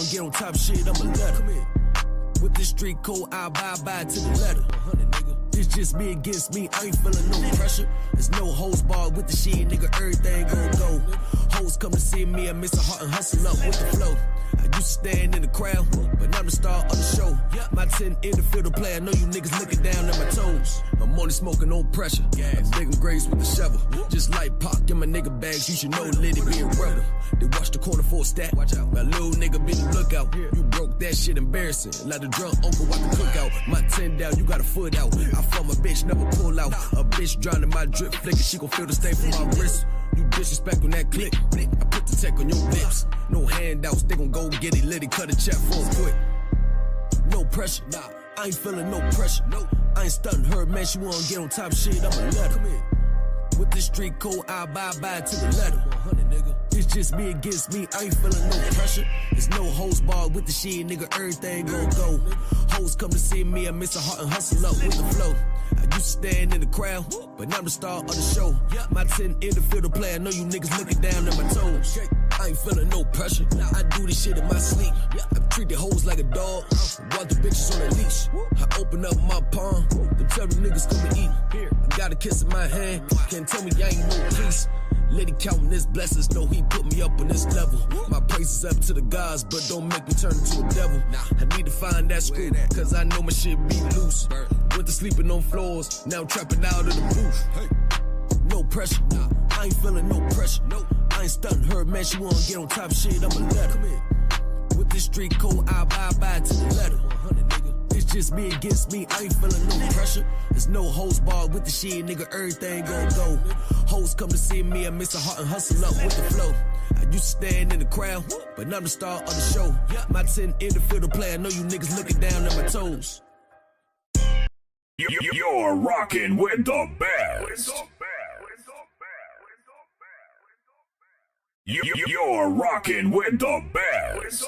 wanna get on top shit, I'ma let her. With this street code, I abide by to the letter. It's just me against me, I ain't feeling no pressure. There's no hoes barred with the shit, nigga, everything gon' go. Hoes come to see me, I miss a heart and hustle up with the flow. I used to stand in the crowd, but now I'm the star of the show. My 10 in the field of play, I know you niggas looking down at my toes. I'm only smoking on pressure, I'm digging graves with the shovel. Just like Pac in my nigga bags, you should know Liddy be a rebel. They watch the corner for a stat, watch out. My little nigga be the lookout. You broke that shit embarrassing, like the drunk uncle at the cookout. My 10 down, you got a foot out. I fuck my bitch, never pull out. A bitch drowning my drip flicker, she gon' feel the stain from my wrist. You disrespect on that click, I put the tech on your lips. No handouts, they gon' go get it litty, cut a check for a quick. No pressure, nah, I ain't feeling no pressure. I ain't stunting her, man, she wanna get on top shit, I'ma let her. With this street code, I abide by to the letter. It's just me against me, I ain't feeling no pressure. There's no hoes barred with the shit, nigga, everything gon' go. Hoes come to see me, I miss a heart and hustle up with the flow. I used to stand in the crowd, but now I'm the star of the show. My 10 in the field of play, I know you niggas looking down at my toes. I ain't feeling no pressure, I do this shit in my sleep. I treat the hoes like a dog, want the bitches on a leash. I open up my palm, them tell the niggas come and eat. I got a kiss in my hand, can't tell me I ain't no peace. Lady counting his blessings, know he put me up on this level. My praise is up to the gods, but don't make me turn into a devil. I need to find that screw, cause I know my shit be loose. Went to sleeping on floors, now I'm trapping out of the booth. No pressure, I ain't feeling no pressure. I ain't stunting her, man, she wanna get on top shit, I'ma let her. With this street code, I abide by to the letter. It's just me against me, I ain't feeling no pressure. There's no hoes barred with the shit, nigga, everything gon' go. Hoes come to see me, I miss a heart and hustle up with the flow. I used to stand in the crowd, but now I'm the star of the show. My 10 in the field of play, I know you niggas looking down at my toes. You're rocking with the best. You're rocking with the best.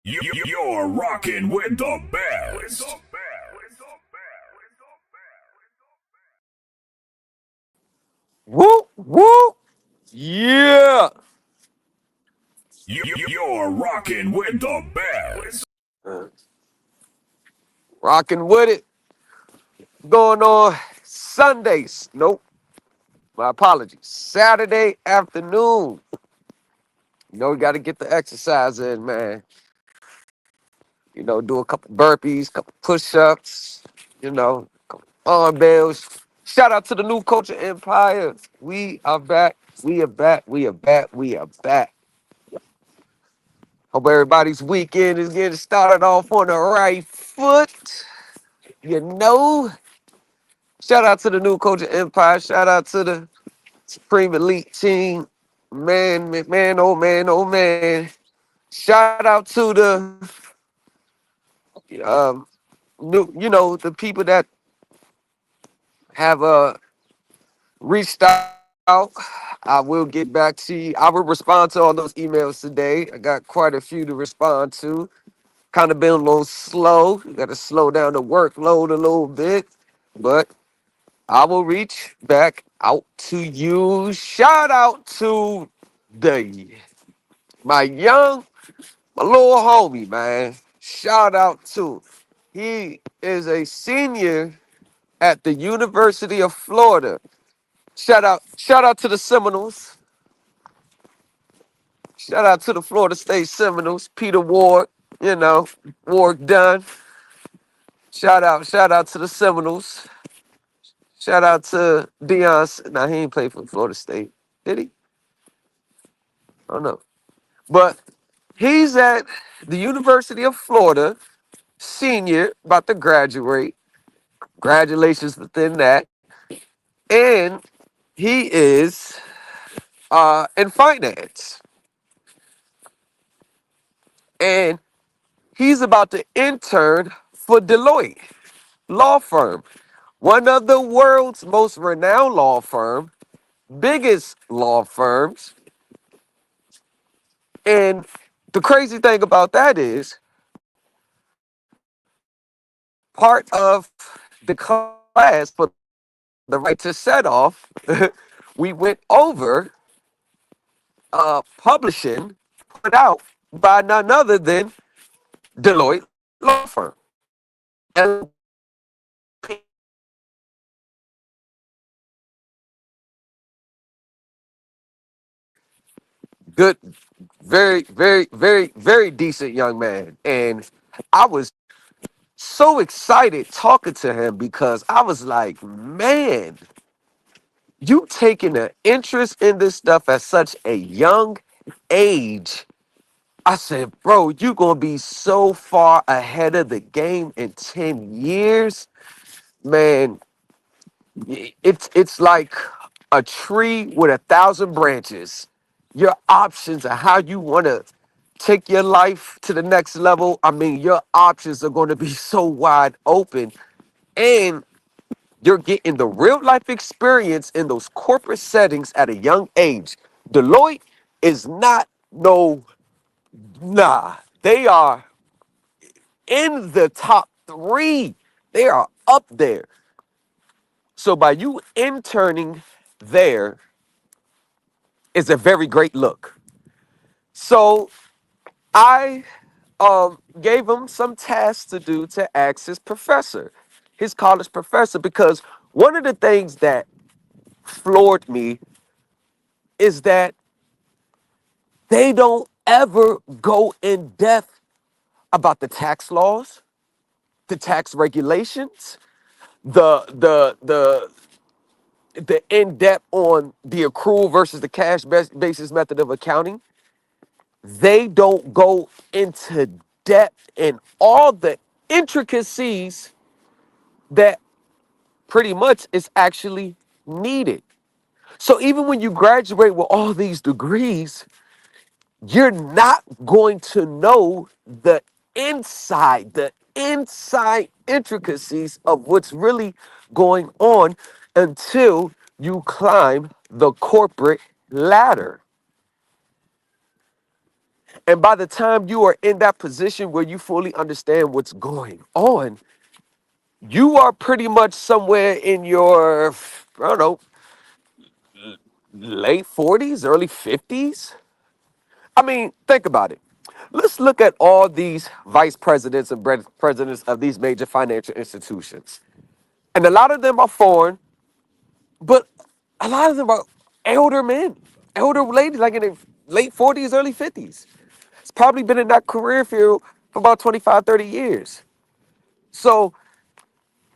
You're rocking with the best. Woo, woo, yeah. You're rocking with the best. Rocking with it. Going on Sundays. Nope. My apologies. Saturday afternoon. You know, we got to get the exercise in, man. You know, do a couple burpees, couple push-ups, you know, couple arm bells. Shout out to the new Culture Empire. We are back. We are back. We are back. We are back. Hope everybody's weekend is getting started off on the right foot. You know. Shout out to the new Culture Empire. Shout out to the Supreme Elite team. Man, oh man, oh man. Shout out to the new, you know, the people that have reached out. I will get back to you. I will respond to all those emails today. I got quite a few to respond to. Kind of been a little slow. Got to slow down the workload a little bit, but I will reach back out to you. Shout out to my little homie, man. Shout out to. He is a senior at the University of Florida. Shout out to the Seminoles. Shout out to the Florida State Seminoles. Peter Ward, you know, Ward done. Shout out to the Seminoles. Shout out to Deion. Nah, he ain't played for Florida State. Did he? I don't know. But he's at the University of Florida, senior, about to graduate. Congratulations within that. And he is in finance. And he's about to intern for Deloitte law firm, one of the world's most renowned law firm, biggest law firms. And the crazy thing about that is part of the class for the right to set off, we went over publishing put out by none other than Deloitte Law Firm. And good, very, very, very, very decent young man. And I was so excited talking to him because I was like, man, you taking an interest in this stuff at such a young age. I said, bro, you gonna be so far ahead of the game in 10 years. Man, it's like a tree with 1,000 branches. Your options of how you want to take your life to the next level. I mean, your options are going to be so wide open, and you're getting the real life experience in those corporate settings at a young age. Deloitte is not no nah. They are in the top three. They are up there. So by you interning there is a very great look. So I gave him some tasks to do to ask his professor, his college professor, because one of the things that floored me is that they don't ever go in depth about the tax laws, the tax regulations, the in depth on the accrual versus the cash basis method of accounting. They don't go into depth in all the intricacies that pretty much is actually needed. So even when you graduate with all these degrees, you're not going to know the inside intricacies of what's really going on until you climb the corporate ladder. And by the time you are in that position where you fully understand what's going on, you are pretty much somewhere in your, I don't know, late 40s, early 50s. I mean, think about it. Let's look at all these vice presidents and presidents of these major financial institutions. And a lot of them are foreign, but a lot of them are elder men, elder ladies, like in their late 40s, early 50s. It's probably been in that career field for about 25, 30 years. So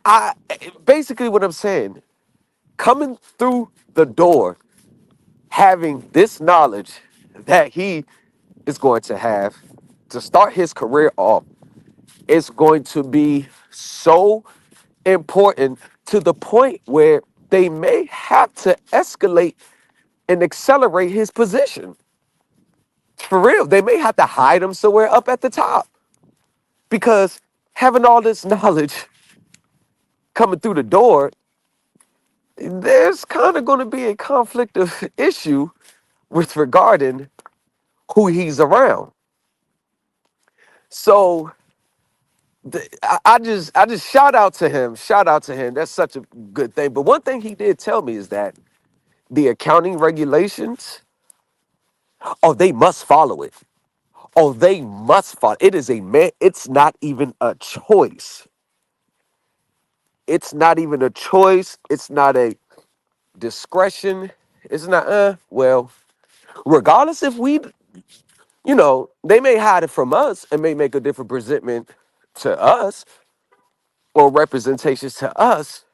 I basically what I'm saying, coming through the door, having this knowledge that he is going to have to start his career off, is going to be so important to the point where they may have to escalate and accelerate his position. For real, they may have to hide him somewhere up at the top because having all this knowledge coming through the door, there's kind of going to be a conflict of issue with regarding who he's around. So I just shout out to him. Shout out to him. That's such a good thing. But one thing he did tell me is that the accounting regulations, oh, they must follow it. Oh, they must follow. It is a man. It's not even a choice. It's not even a choice. It's not a discretion. It's not, well, regardless if we, they may hide it from us and may make a different presentment to us or representations to us,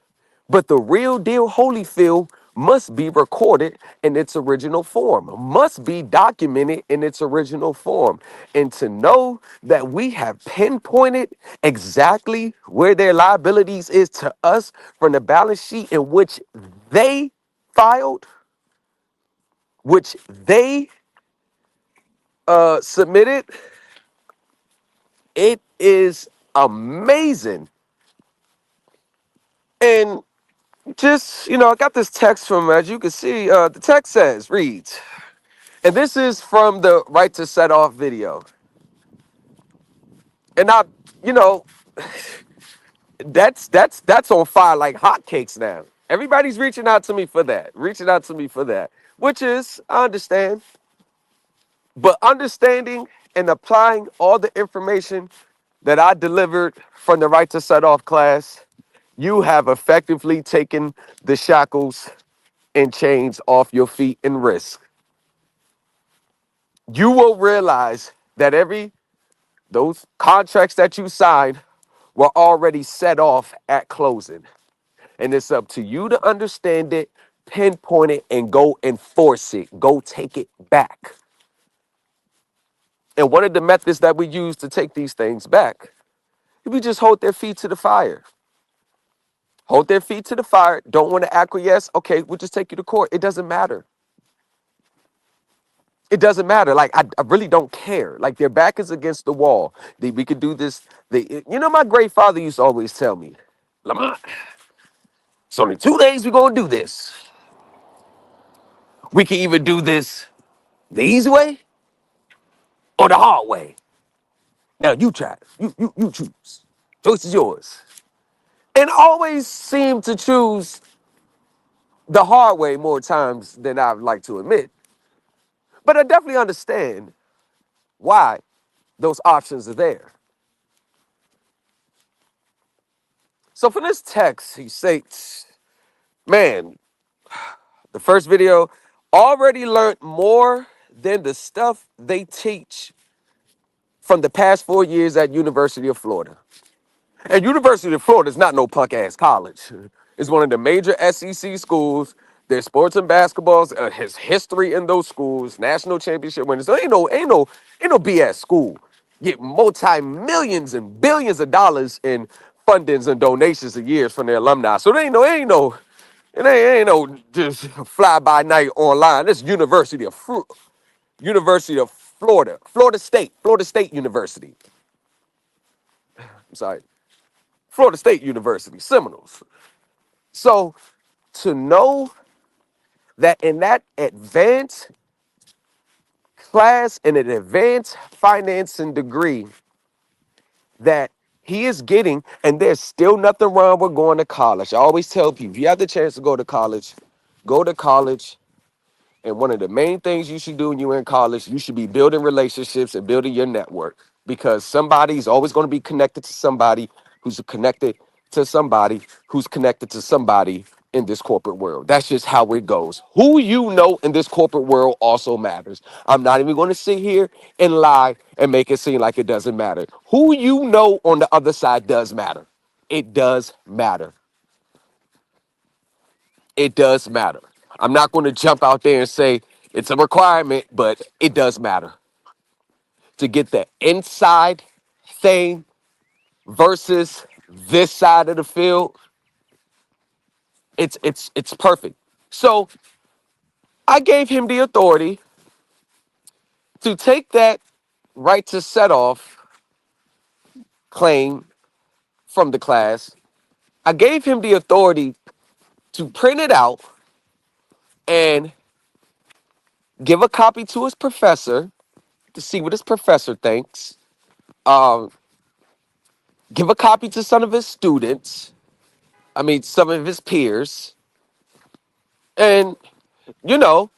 but the real deal Holyfield must be recorded in its original form, must be documented in its original form. And to know that we have pinpointed exactly where their liabilities is to us from the balance sheet in which they filed, which they submitted, it is amazing. And just, I got this text from, as you can see, the text reads, and this is from the Right to Set Off video. And you know, that's on fire like hotcakes now. Everybody's reaching out to me for that, which is, I understand. But understanding and applying all the information that I delivered from the Right to Set Off class, you have effectively taken the shackles and chains off your feet and wrists. You will realize that those contracts that you signed were already set off at closing. And it's up to you to understand it, pinpoint it, and go enforce it. Go take it back. And one of the methods that we use to take these things back, if we just hold their feet to the fire. Hold their feet to the fire. Don't want to acquiesce. Okay, we'll just take you to court. It doesn't matter. It doesn't matter. Like, I really don't care. Like, their back is against the wall. We could do this. My great father used to always tell me, Lamont, it's only 2 days we're going to do this. We can either do this the easy way or the hard way. Now, you try. You choose. Choice is yours. And always seem to choose the hard way more times than I'd like to admit. But I definitely understand why those options are there. So for this text, he states, man, the first video already learned more than the stuff they teach from the past 4 years at University of Florida. And University of Florida is not no punk ass college. It's one of the major SEC schools. There's sports and basketballs, his history in those schools, national championship winners. So ain't no BS school. Get multi-millions and billions of dollars in fundings and donations a year from their alumni. So it ain't no just fly by night online. This University of Florida, Florida State University. I'm sorry, Florida State University, Seminoles. So to know that in that advanced class and an advanced financing degree that he is getting, and there's still nothing wrong with going to college. I always tell people, if you have the chance to go to college, go to college. And one of the main things you should do when you're in college, you should be building relationships and building your network, because somebody's always going to be connected to somebody who's connected to somebody who's connected to somebody in this corporate world. That's just how it goes. Who you know in this corporate world also matters. I'm not even going to sit here and lie and make it seem like it doesn't matter. Who you know on the other side does matter. It does matter. It does matter. I'm not going to jump out there and say it's a requirement, but it does matter to get the inside thing versus this side of the field. It's perfect. So I gave him the authority to take that right to set off claim from the class. I gave him the authority to print it out and give a copy to his professor to see what his professor thinks. Um, give a copy to some of his students. I mean, some of his peers. And, you know,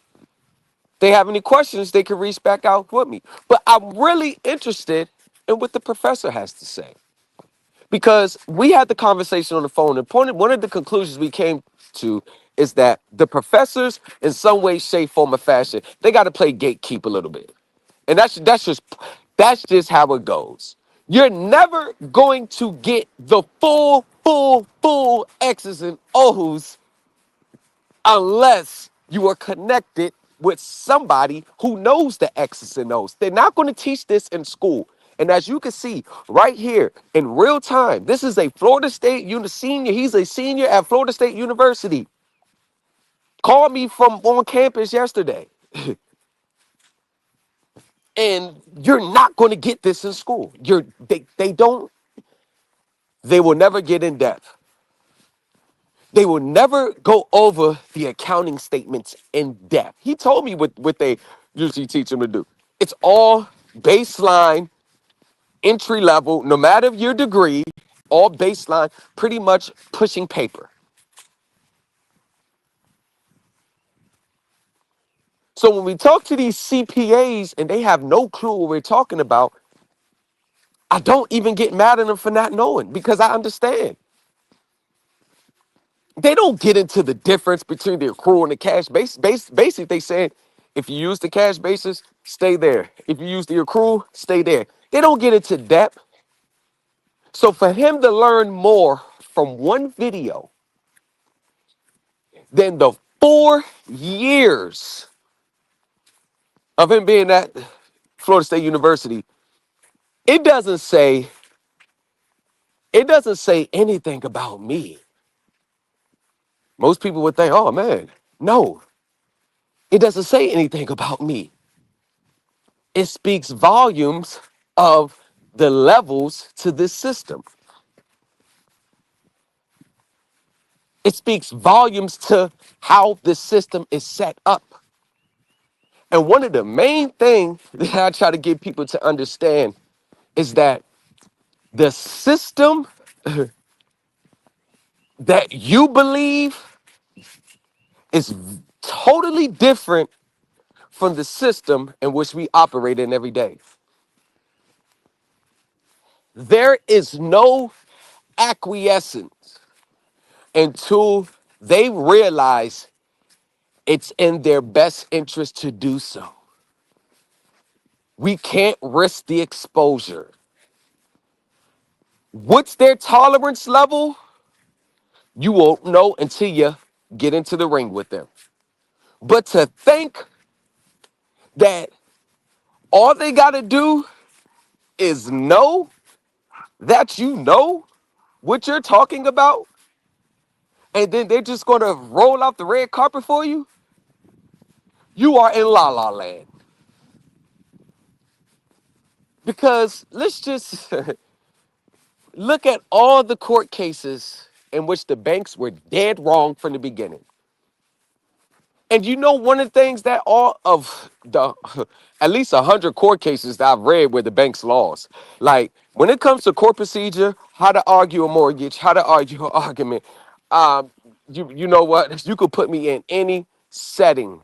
they have any questions, they can reach back out with me. But I'm really interested in what the professor has to say. Because we had the conversation on the phone, and one of the conclusions we came to is that the professors, in some way, shape, form, or fashion, they got to play gatekeep a little bit. And that's just how it goes. You're never going to get the full X's and O's unless you are connected with somebody who knows the X's and O's. They're not going to teach this in school. And as you can see right here in real time, this is a Florida State senior. He's a senior at Florida State University. Called me from on campus yesterday. And you're not going to get this in school. They will never get in depth. They will never go over the accounting statements in depth. He told me what they usually teach them to do. It's all baseline, entry level, no matter your degree, all baseline, pretty much pushing paper. So when we talk to these CPAs and they have no clue what we're talking about, I don't even get mad at them for not knowing because I understand. They don't get into the difference between the accrual and the cash base. Basically, they said if you use the cash basis, stay there. If you use the accrual, stay there. They don't get into depth. So for him to learn more from one video than the 4 years of him being at Florida State University, it doesn't say anything about me. Most people would think, oh man, no, it doesn't say anything about me. It speaks volumes of the levels to this system. It speaks volumes to how the system is set up. And one of the main things that I try to get people to understand is that the system that you believe is totally different from the system in which we operate in every day. There is no acquiescence until they realize it's in their best interest to do so. We can't risk the exposure. What's their tolerance level? You won't know until you get into the ring with them. But to think that all they got to do is know that you know what you're talking about, and then they're just going to roll out the red carpet for you, you are in la la land. Because let's just look at all the court cases in which the banks were dead wrong from the beginning. And you know, one of the things that all of the, at least 100 court cases that I've read where the banks lost, like when it comes to court procedure, how to argue a mortgage, how to argue an argument, um, you know what? You could put me in any setting.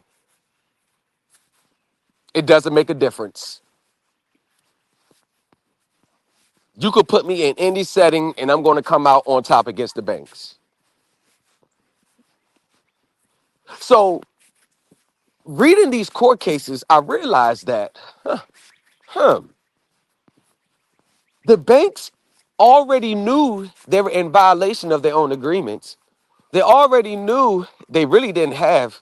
It doesn't make a difference. You could put me in any setting and I'm going to come out on top against the banks. So reading these court cases, I realized that, the banks already knew they were in violation of their own agreements. They already knew they really didn't have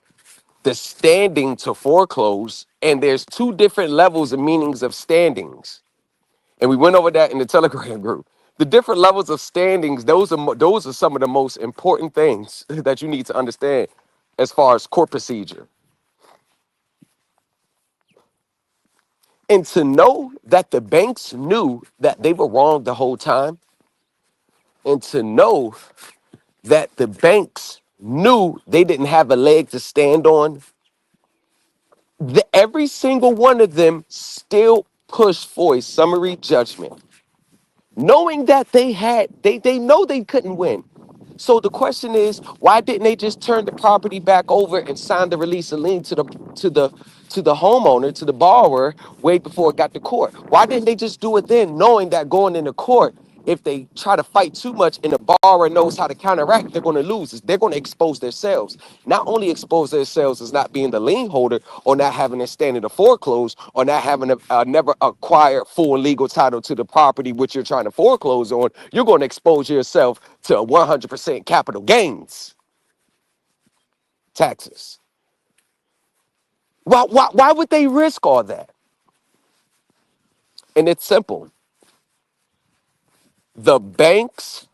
the standing to foreclose. And there's two different levels and meanings of standings. And we went over that in the Telegram group. The different levels of standings, those are some of the most important things that you need to understand as far as court procedure. And to know that the banks knew that they were wrong the whole time, and to know that the banks knew they didn't have a leg to stand on, every single one of them still pushed for a summary judgment, knowing that they know they couldn't win. So the question is, why didn't they just turn the property back over and sign the release of lien to the homeowner, to the borrower, way before it got to court? Why didn't they just do it then, knowing that going into court, if they try to fight too much and the borrower knows how to counteract, they're going to lose. They're going to expose themselves. Not only expose themselves as not being the lien holder or not having a standing to foreclose or not having a never acquired full and legal title to the property which you're trying to foreclose on, you're going to expose yourself to 100% capital gains taxes. Why would they risk all that? And it's simple. The banks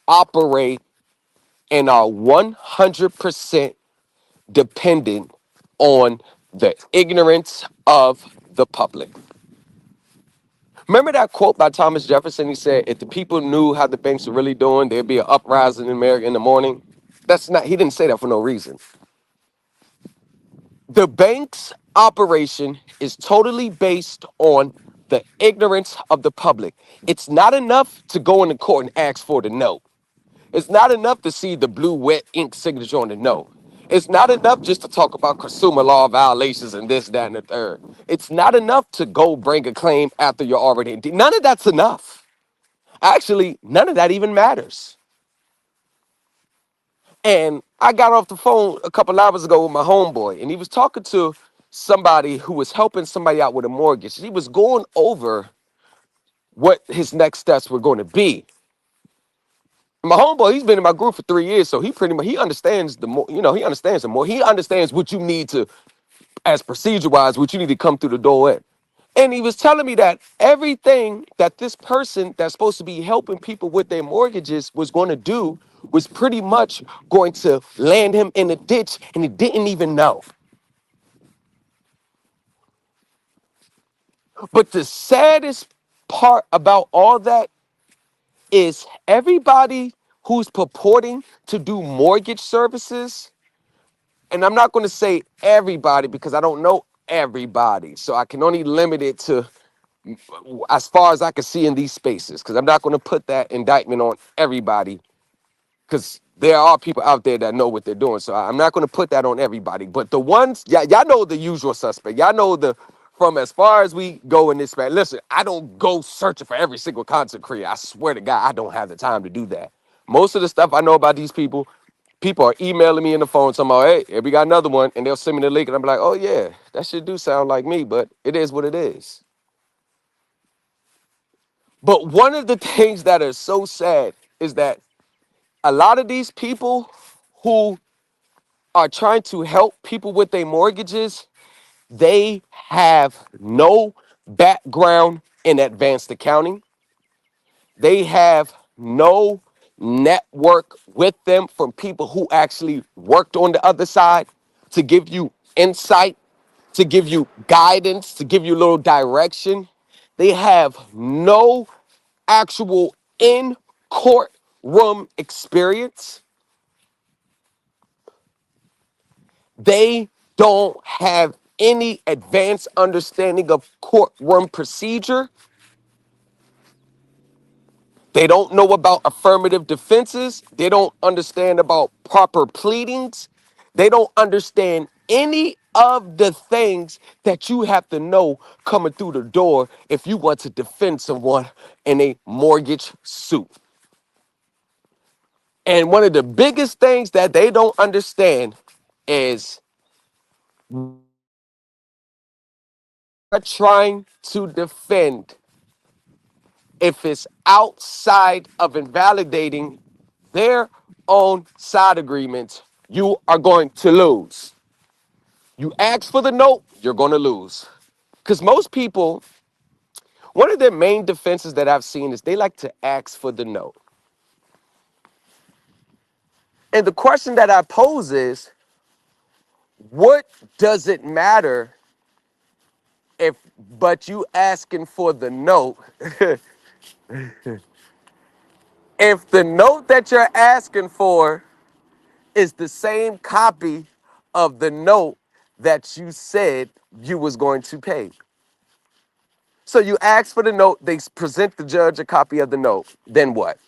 operate and are 100% dependent on the ignorance of the public. Remember that quote by Thomas Jefferson? He said, if the people knew how the banks were really doing, there'd be an uprising in America in the morning. He didn't say that for no reason. The bank's operation is totally based on the ignorance of the public. It's not enough to go into court and ask for the note. It's not enough to see the blue wet ink signature on the note. It's not enough just to talk about consumer law violations and this, that, and the third. It's not enough to go bring a claim after you're already in. None of that's enough. Actually, none of that even matters. And I got off the phone a couple hours ago with my homeboy, and he was talking to somebody who was helping somebody out with a mortgage. He was going over what his next steps were going to be. My homeboy, he's been in my group for 3 years, so he pretty much he understands the more, he understands the more. He understands what you need to, as procedure wise, what you need to come through the door with. And he was telling me that everything that this person that's supposed to be helping people with their mortgages was going to do was pretty much going to land him in a ditch, and he didn't even know. But the saddest part about all that is everybody who's purporting to do mortgage services, and I'm not going to say everybody because I don't know everybody, so I can only limit it to as far as I can see in these spaces, because I'm not going to put that indictment on everybody, because there are people out there that know what they're doing. So I'm not going to put that on everybody. But the ones, y'all know the usual suspect. Y'all know from as far as we go in this space. Listen, I don't go searching for every single content creator. I swear to God, I don't have the time to do that. Most of the stuff I know about these people are emailing me in the phone talking about, hey, we got another one. And they'll send me the link. And I'm like, oh, yeah, that shit do sound like me. But it is what it is. But one of the things that is so sad is that a lot of these people who are trying to help people with their mortgages, they have no background in advanced accounting. They have no network with them from people who actually worked on the other side to give you insight, to give you guidance, to give you a little direction. They have no actual in courtroom experience. They don't have any advanced understanding of courtroom procedure. They don't know about affirmative defenses. They don't understand about proper pleadings. They don't understand any of the things that you have to know coming through the door if you want to defend someone in a mortgage suit. And one of the biggest things that they don't understand is trying to defend, if it's outside of invalidating their own side agreements, you are going to lose. You ask for the note, you're going to lose. Because most people, one of their main defenses that I've seen is they like to ask for the note. And the question that I pose is, what does it matter if, but you asking for the note, if the note that you're asking for is the same copy of the note that you said you was going to pay? So you ask for the note, they present the judge a copy of the note, then what?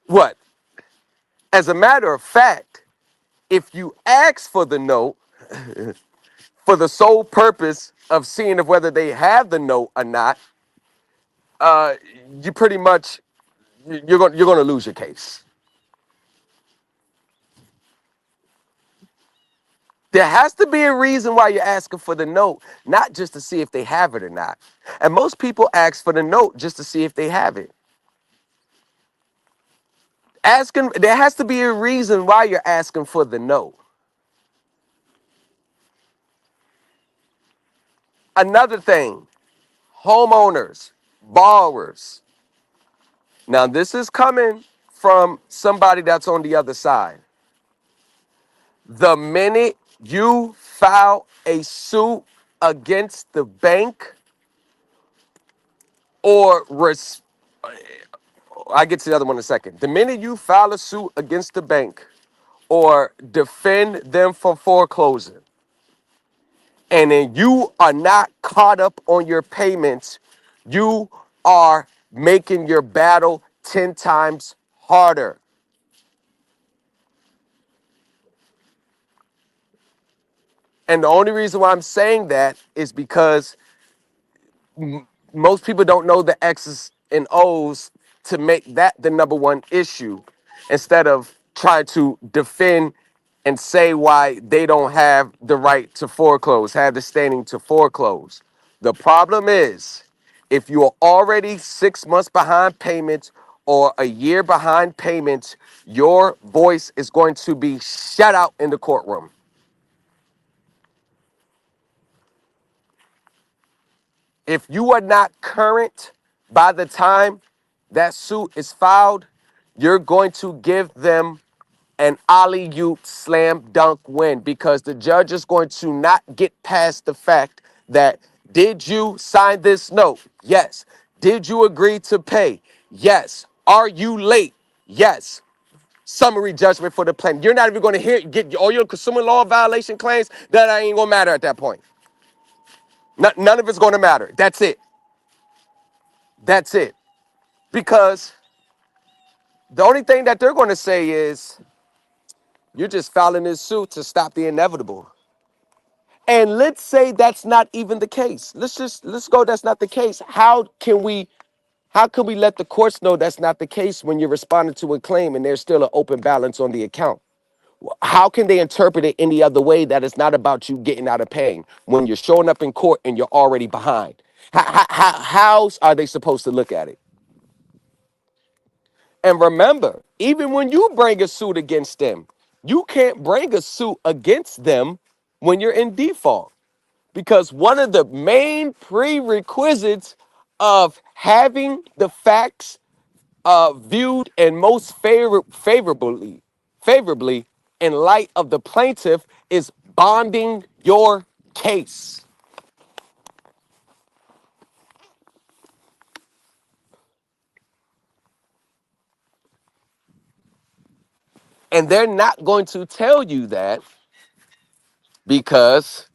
What? As a matter of fact, if you ask for the note for the sole purpose of seeing if whether they have the note or not, you pretty much you're going to lose your case. There has to be a reason why you're asking for the note, not just to see if they have it or not. And most people ask for the note just to see if they have it. There has to be a reason why you're asking for the note. Another thing, homeowners, borrowers. Now, this is coming from somebody that's on the other side. The minute you file a suit against the bank or I get to the other one in a second. The minute you file a suit against the bank or defend them from foreclosure, and then you are not caught up on your payments, you are making your battle 10 times harder. And the only reason why I'm saying that is because most people don't know the X's and O's to make that the number one issue instead of trying to defend and say why they don't have the right to foreclose, have the standing to foreclose. The problem is if you're already 6 months behind payments or a year behind payments, your voice is going to be shut out in the courtroom. If you are not current by the time that suit is filed, you're going to give them an alley-oop slam dunk win because the judge is going to not get past the fact that did you sign this note? Yes. Did you agree to pay? Yes. Are you late? Yes. Summary judgment for the plaintiff. You're not even going to get all your consumer law violation claims. That ain't going to matter at that point. None of it's going to matter. That's it. That's it. Because the only thing that they're going to say is you're just filing this suit to stop the inevitable. And let's say that's not even the case. Let's go that's not the case. How can we let the courts know that's not the case when you're responding to a claim and there's still an open balance on the account? How can they interpret it any other way that it's not about you getting out of paying when you're showing up in court and you're already behind? How are they supposed to look at it? And remember, even when you bring a suit against them, you can't bring a suit against them when you're in default. Because one of the main prerequisites of having the facts viewed and most favorably in light of the plaintiff is bonding your case. And they're not going to tell you that because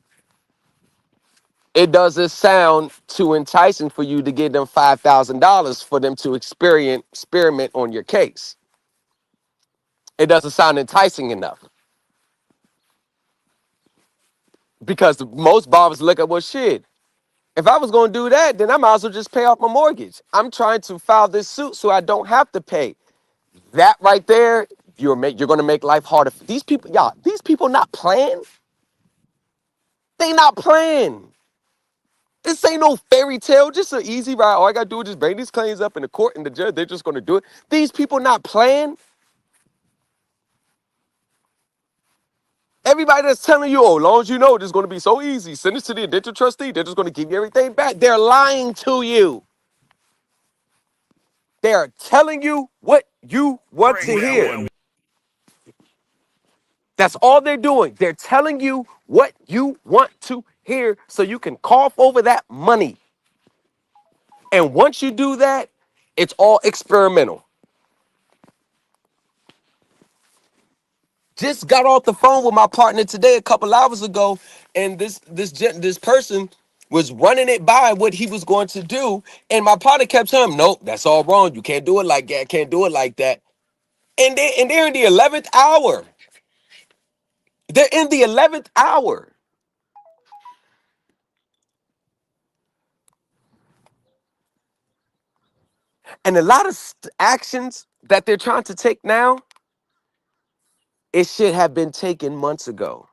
it doesn't sound too enticing for you to give them $5,000 for them to experiment on your case. It doesn't sound enticing enough because most barbers look at, well, shit, if I was going to do that, then I might as well just pay off my mortgage. I'm trying to file this suit so I don't have to pay. That right there, you're going to make life harder. These people, y'all, these people not playing. They not playing. This ain't no fairy tale, just an easy ride. All I gotta do is just bring these claims up in the court and the judge, they're just gonna do it. These people not playing. Everybody that's telling you, oh, as long as you know this is gonna be so easy, send it to the indentured trustee, they're just gonna give you everything back. They're lying to you. They're telling you what you want to Bring that hear. one. That's all they're doing. They're telling you what you want to hear so you can cough over that money. And once you do that, it's all experimental. Just got off the phone with my partner today a couple hours ago, and this person was running it by what he was going to do, and my partner kept telling him, "Nope, that's all wrong. You can't do it like that. Can't do it like that." And they're in the 11th hour. They're in the 11th hour, and a lot of actions that they're trying to take now, it should have been taken months ago.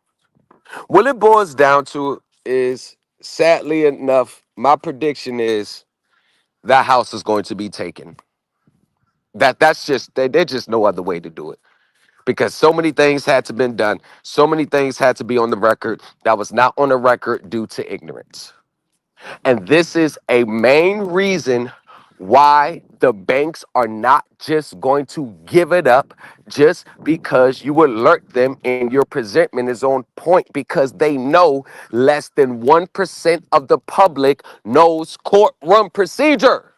What it boils down to is, sadly enough, my prediction is that house is going to be taken. That's just there's just no other way to do it because so many things had to been done. So many things had to be on the record that was not on the record due to ignorance. And this is a main reason why the banks are not just going to give it up just because you alert them and your presentment is on point because they know less than 1% of the public knows courtroom procedure.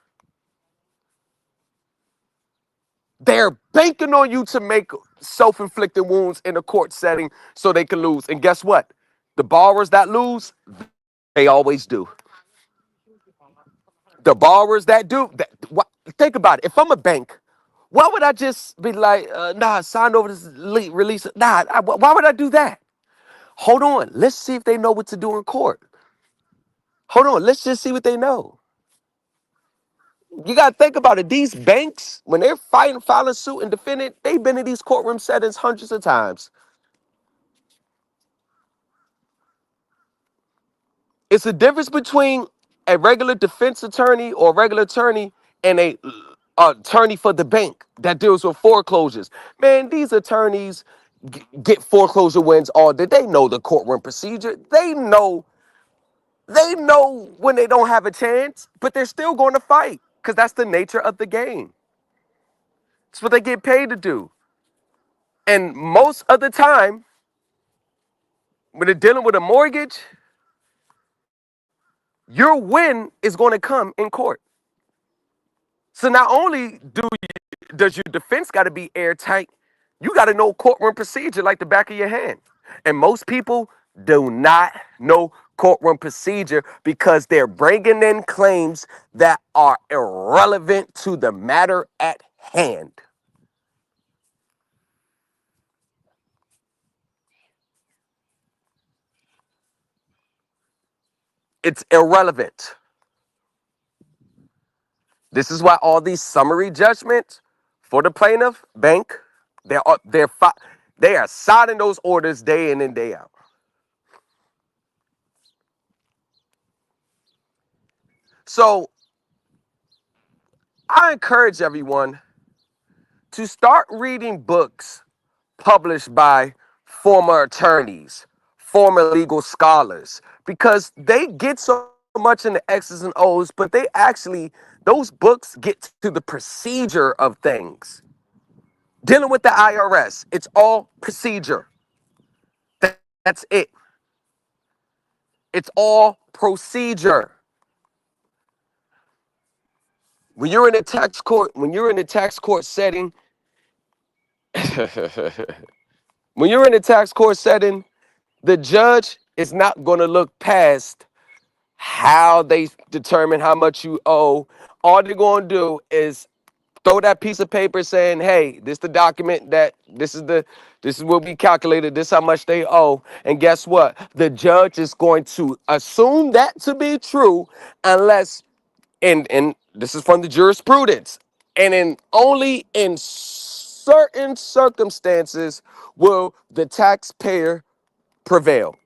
They're banking on you to make self-inflicted wounds in a court setting so they can lose. And guess what? The borrowers that lose, they always do. The borrowers that do, think about it. If I'm a bank, why would I just be like, nah, sign over this release? Nah, why would I do that? Hold on. Let's see if they know what to do in court. Hold on. Let's just see what they know. You got to think about it. These banks, when they're fighting, filing suit, and defending, they've been in these courtroom settings hundreds of times. It's a difference between a regular defense attorney or a regular attorney and a attorney for the bank that deals with foreclosures. Man, these attorneys get foreclosure wins all day. They know the courtroom procedure. They know when they don't have a chance, but they're still going to fight because that's the nature of the game. It's what they get paid to do. And most of the time, when they're dealing with a mortgage, your win is going to come in court. So not only does your defense got to be airtight, you got to know courtroom procedure like the back of your hand. And most people do not know courtroom procedure because they're bringing in claims that are irrelevant to the matter at hand. It's irrelevant. This is why all these summary judgments for the plaintiff bank, they are signing those orders day in and day out. So I encourage everyone to start reading books published by former attorneys, former legal scholars, because they get so much in the X's and O's, but those books get to the procedure of things. Dealing with the IRS, it's all procedure. That's it. It's all procedure. When you're in a tax court setting, when you're in a tax court setting, the judge is not going to look past how they determine how much you owe. All they're going to do is throw that piece of paper saying, "Hey, this is the document that this is what we calculated. This is how much they owe." And guess what? The judge is going to assume that to be true, unless and this is from the jurisprudence, and only in certain circumstances will the taxpayer prevail.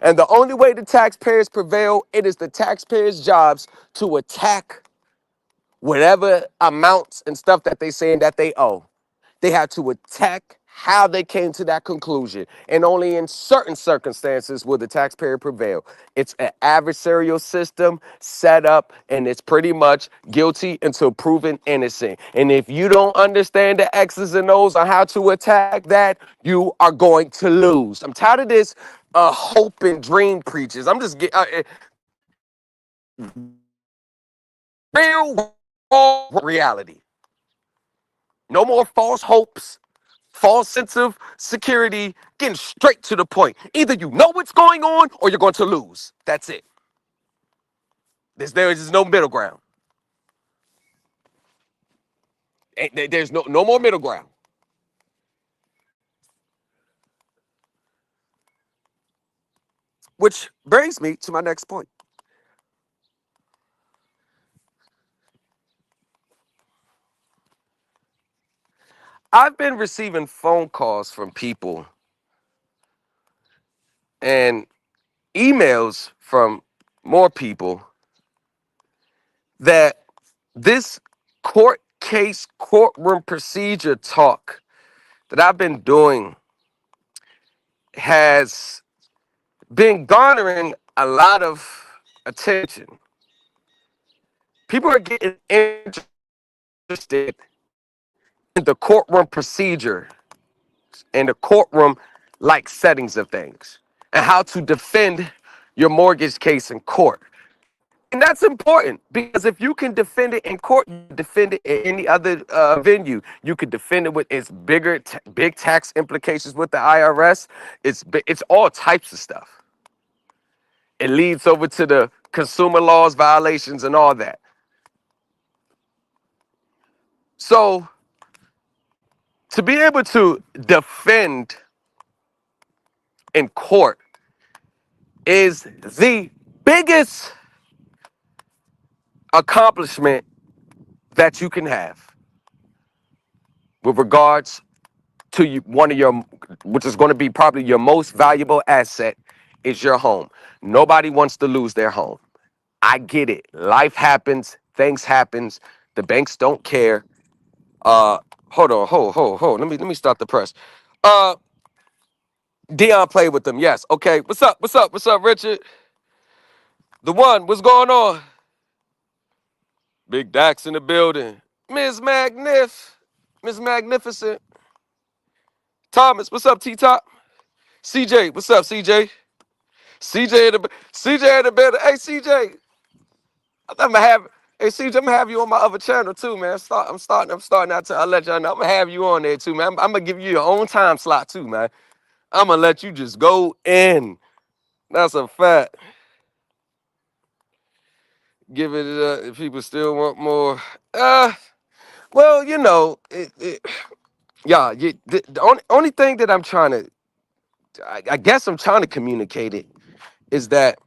And the only way the taxpayers prevail, it is the taxpayers' jobs to attack whatever amounts and stuff that they saying that they owe. They have to attack how they came to that conclusion. And only in certain circumstances will the taxpayer prevail. It's an adversarial system set up, and it's pretty much guilty until proven innocent. And if you don't understand the X's and O's on how to attack that, you are going to lose. I'm tired of this hope and dream preachers. I'm just getting real raw reality. No more false hopes, false sense of security, getting straight to the point. Either you know what's going on or you're going to lose. That's it. There is no middle ground. There's no more middle ground. Which brings me to my next point. I've been receiving phone calls from people and emails from more people that this court case, courtroom procedure talk that I've been doing has been garnering a lot of attention. People are getting interested in the courtroom procedure and the courtroom like settings of things and how to defend your mortgage case in court. And that's important because if you can defend it in court, you can defend it in any other venue. You could defend it with its big tax implications with the IRS. It's all types of stuff. It leads over to the consumer laws violations and all that. So to be able to defend in court is the biggest accomplishment that you can have with regards to one of your, which is going to be probably your most valuable asset, is your home. Nobody wants to lose their home. I get it. Life happens. Things happens. The banks don't care. Hold on. Hold. Let me start the press. Uh, Dion played with them. Yes. Okay. What's up, Richard? The one. What's going on? Big Dax in the building. Miss Magnificent. Thomas. What's up, T-Top? CJ. What's up, CJ? CJ in the building. Hey, CJ. I'm gonna have. Hey, CJ, I'm gonna have you on my other channel too, man. I'm starting out to. I'll let y'all know. I'm gonna have you on there too, man. I'm gonna give you your own time slot too, man. I'm gonna let you just go in. That's a fact. Give it if people still want more. Well, yeah. The only thing that I'm trying to, I guess I'm trying to communicate it is that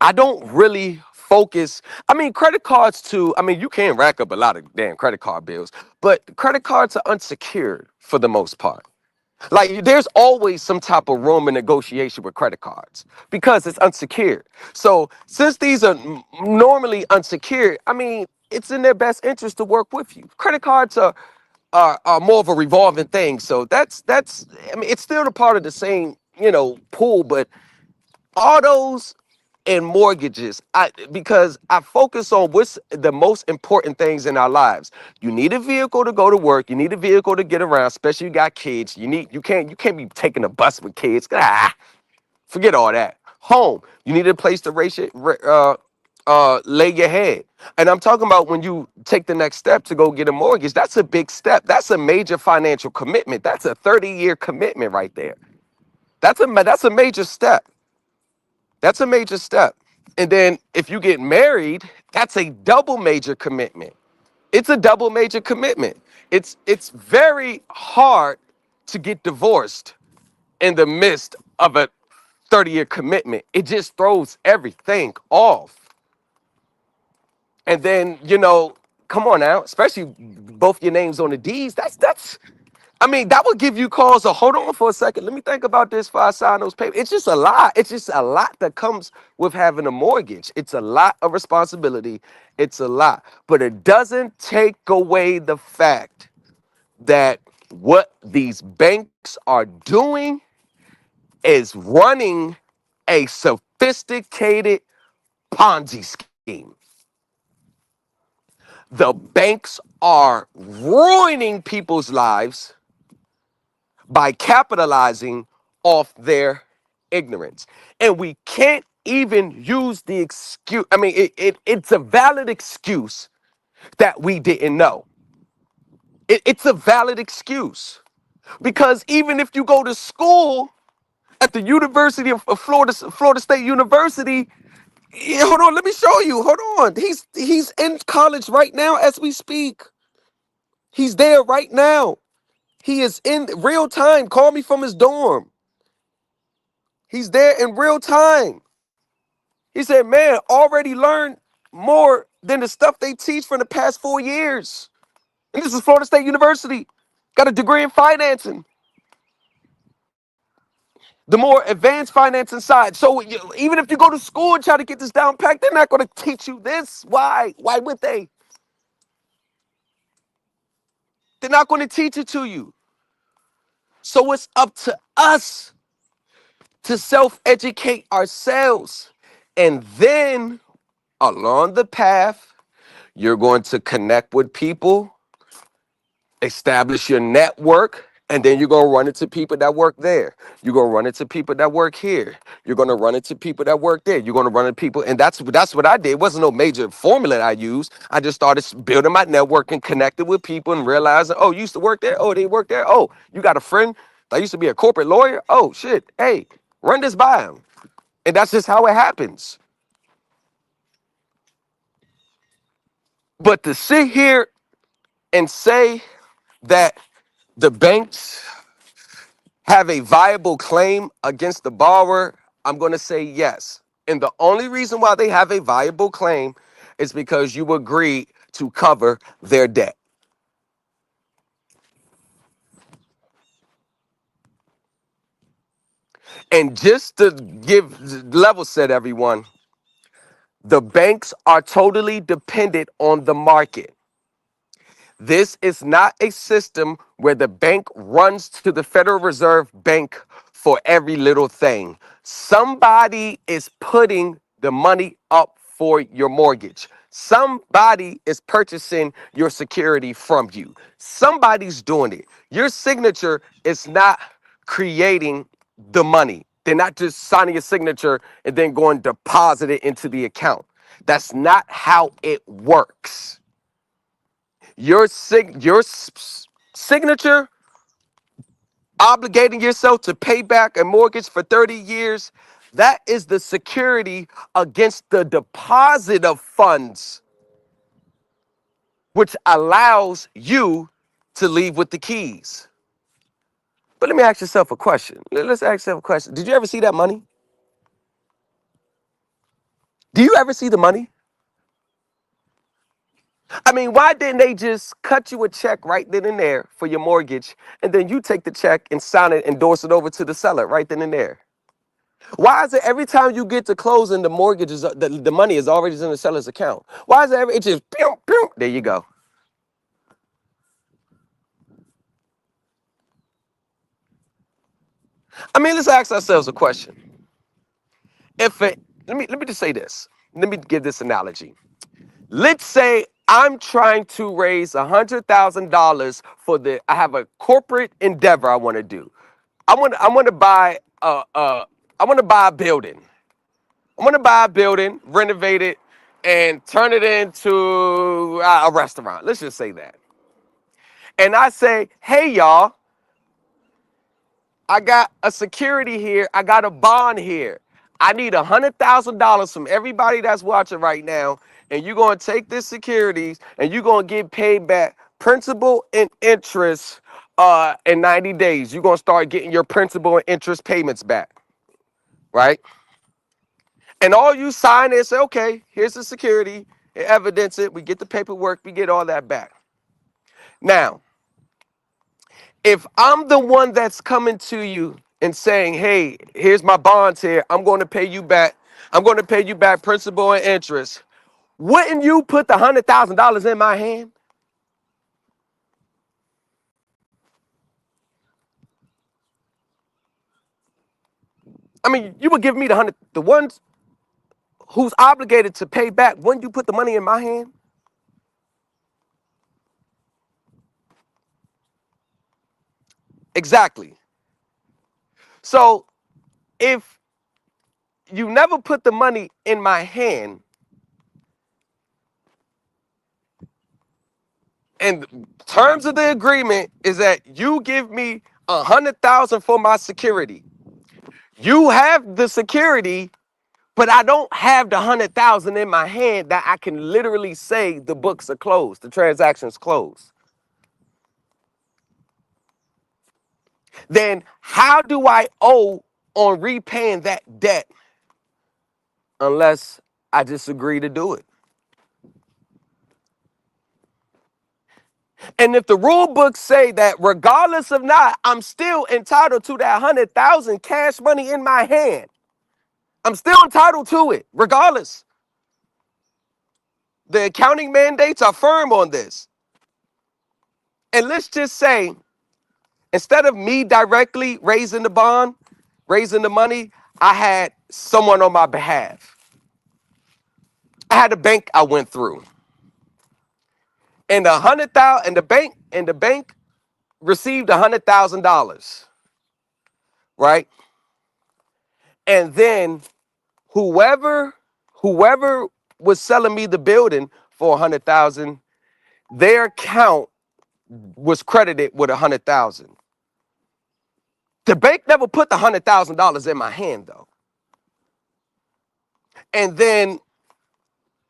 I don't really focus. I mean, credit cards too. I mean, you can rack up a lot of damn credit card bills, but credit cards are unsecured for the most part. Like, there's always some type of room in negotiation with credit cards because it's unsecured. So since these are normally unsecured, I mean, it's in their best interest to work with you. Credit cards are more of a revolving thing. So that's. I mean, it's still a part of the same pool, but autos and mortgages, because I focus on what's the most important things in our lives. You need a vehicle to go to work. You need a vehicle to get around, especially you got kids. You can't be taking a bus with kids. Forget all that. Home. You need a place to lay your head. And I'm talking about when you take the next step to go get a mortgage. That's a big step. That's a major financial commitment. That's a 30-year commitment right there. That's a major step. That's a major step. And then if you get married, that's a double major commitment. It's a double major commitment. It's very hard to get divorced in the midst of a 30-year commitment. It just throws everything off. And then, come on now, especially both your names on the deeds. That's I mean, that would give you cause to hold on for a second. Let me think about this before I sign those papers. It's just a lot. It's just a lot that comes with having a mortgage. It's a lot of responsibility. It's a lot. But it doesn't take away the fact that what these banks are doing is running a sophisticated Ponzi scheme. The banks are ruining people's lives by capitalizing off their ignorance. And we can't even use the excuse. I mean, it's a valid excuse that we didn't know. It's a valid excuse. Because even if you go to school at the University of Florida State University, hold on, let me show you. Hold on. He's in college right now as we speak. He's there right now. He is in real time. Call me from his dorm. He's there in real time. He said, man, already learned more than the stuff they teach for the past 4 years. And this is Florida State University. Got a degree in financing. The more advanced financing side. So even if you go to school and try to get this down packed, they're not going to teach you this. Why? Why would they? They're not going to teach it to you. So it's up to us to self-educate ourselves. And then along the path, you're going to connect with people, establish your network, and then you're going to run into people that work there. You're going to run into people that work here. You're going to run into people that work there. You're going to run into people, and that's what I did. It wasn't no major formula I used. I just started building my network and connected with people and realizing, oh, you used to work there? Oh, they work there? Oh, you got a friend that used to be a corporate lawyer? Oh, shit. Hey, run this by him. And that's just how it happens. But to sit here and say that the banks have a viable claim against the borrower? I'm going to say yes. And the only reason why they have a viable claim is because you agreed to cover their debt. And just to give level set everyone, the banks are totally dependent on the market. This is not a system where the bank runs to the Federal Reserve Bank for every little thing. Somebody is putting the money up for your mortgage. Somebody is purchasing your security from you. Somebody's doing it. Your signature is not creating the money. They're not just signing a signature and then going to deposit it into the account. That's not how it works. Your signature obligating yourself to pay back a mortgage for 30 years, that is the security against the deposit of funds, which allows you to leave with the keys. But let me ask yourself a question. Let's ask yourself a question. Did you ever see that money? Do you ever see the money? I mean, why didn't they just cut you a check right then and there for your mortgage, and then you take the check and sign it, endorse it over to the seller right then and there? Why is it every time you get to closing, the mortgage is the money is already in the seller's account? Why is it it just pew, pew, there you go? I mean, let's ask ourselves a question. Let me just say this. Let me give this analogy. Let's say I'm trying to raise $100,000 for I have a corporate endeavor I want to do. I want to buy a building. I want to buy a building, renovate it, and turn it into a restaurant. Let's just say that. And I say, hey, y'all, I got a security here. I got a bond here. I need $100,000 from everybody that's watching right now. And you're going to take this securities and you're going to get paid back principal and interest in 90 days. You're going to start getting your principal and interest payments back, right? And all you sign is say, okay, here's the security, evidence it, we get the paperwork, we get all that back. Now, if I'm the one that's coming to you and saying, hey, here's my bonds here, I'm going to pay you back. I'm going to pay you back principal and interest. Wouldn't you put the $100,000 in my hand? I mean, you would give me the ones who's obligated to pay back. Wouldn't you put the money in my hand? Exactly. So if you never put the money in my hand, and terms of the agreement is that you give me 100,000 for my security. You have the security, but I don't have the 100,000 in my hand that I can literally say the books are closed, the transaction's closed. Then how do I owe on repaying that debt unless I just agree to do it? And if the rule books say that regardless of not, I'm still entitled to that 100,000 cash money in my hand. I'm still entitled to it, regardless. The accounting mandates are firm on this. And let's just say, instead of me directly raising the bond, raising the money, I had someone on my behalf. I had a bank I went through. And the bank received $100,000. Right? And then whoever whoever was selling me the building for 100,000, their account was credited with 100,000. The bank never put the $100,000 in my hand though. And then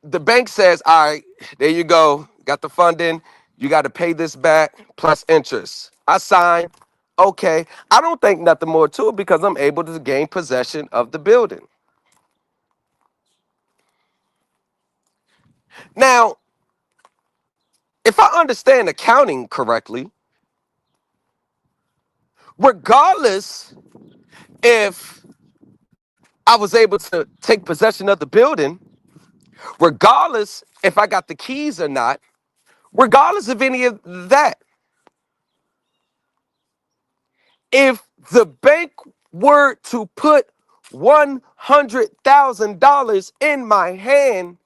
the bank says, all right, there you go. Got the funding. You got to pay this back plus interest. I signed. Okay, I don't think nothing more to it because I'm able to gain possession of the building. Now, if I understand accounting correctly, regardless if I was able to take possession of the building, regardless if I got the keys or not, regardless of any of that, if the bank were to put $100,000 in my hand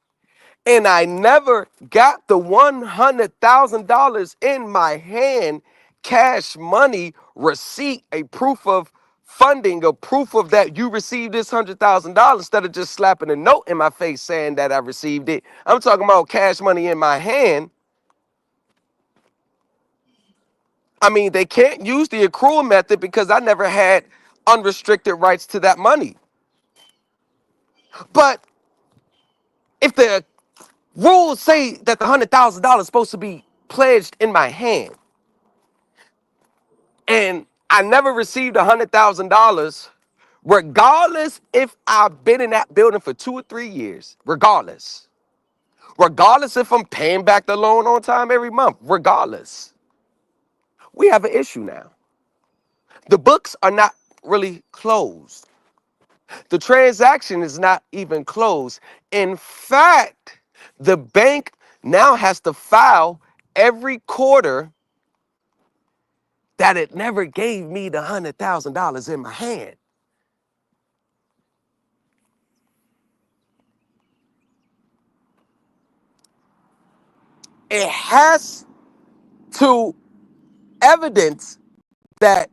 and I never got the $100,000 in my hand, cash money, receipt, a proof of funding, a proof of that you received this $100,000 instead of just slapping a note in my face saying that I received it. I'm talking about cash money in my hand. I mean, they can't use the accrual method because I never had unrestricted rights to that money. But if the rules say that the $100,000 is supposed to be pledged in my hand, and I never received $100,000, regardless if I've been in that building for 2 or 3 years, regardless if I'm paying back the loan on time every month, regardless, we have an issue now. The books are not really closed. The transaction is not even closed. In fact, the bank now has to file every quarter that it never gave me the $100,000 in my hand. It has to evidence that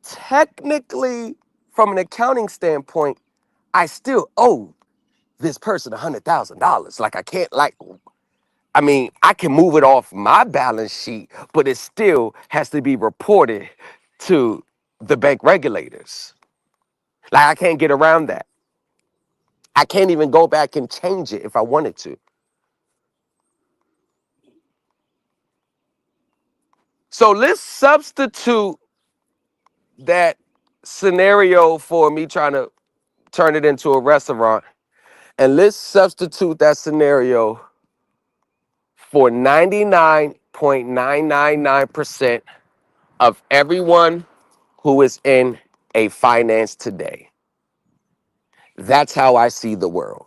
technically, from an accounting standpoint, I still owe this person $100,000. Like I can't I mean, I can move it off my balance sheet, but it still has to be reported to the bank regulators. Like I can't get around that. I can't even go back and change it if I wanted to. So let's substitute that scenario for me trying to turn it into a restaurant. And let's substitute that scenario for 99.999% of everyone who is in a finance today. That's how I see the world.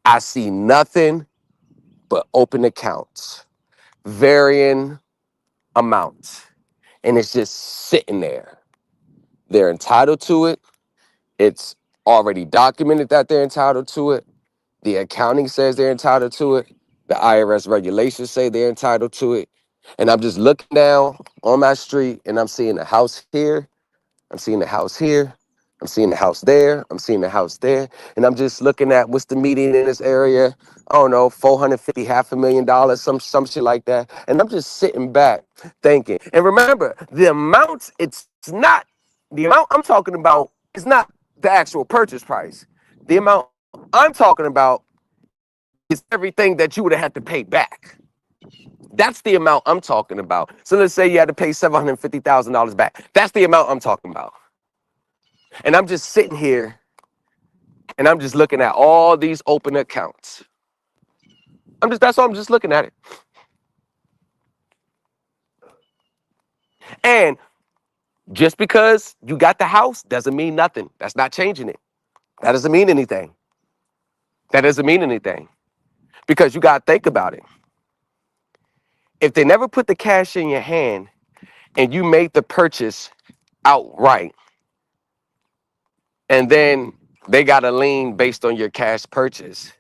I see nothing but open accounts, varying amounts, and it's just sitting there. They're entitled to it. It's already documented that they're entitled to it. The accounting says they're entitled to it. The IRS regulations say they're entitled to it. And I'm just looking down on my street and I'm seeing a house here. I'm seeing the house here. I'm seeing the house there. I'm seeing the house there. And I'm just looking at what's the median in this area. I don't know, 450, $500,000, some shit like that. And I'm just sitting back thinking. And remember, the amounts, it's not, the amount I'm talking about is not the actual purchase price. The amount I'm talking about is everything that you would have had to pay back. That's the amount I'm talking about. So let's say you had to pay $750,000 back. That's the amount I'm talking about. And I'm just sitting here and I'm just looking at all these open accounts. That's all I'm just looking at it. And just because you got the house doesn't mean nothing. That's not changing it. That doesn't mean anything. That doesn't mean anything. Because you got to think about it. If they never put the cash in your hand and you made the purchase outright, and then they got a lien based on your cash purchase,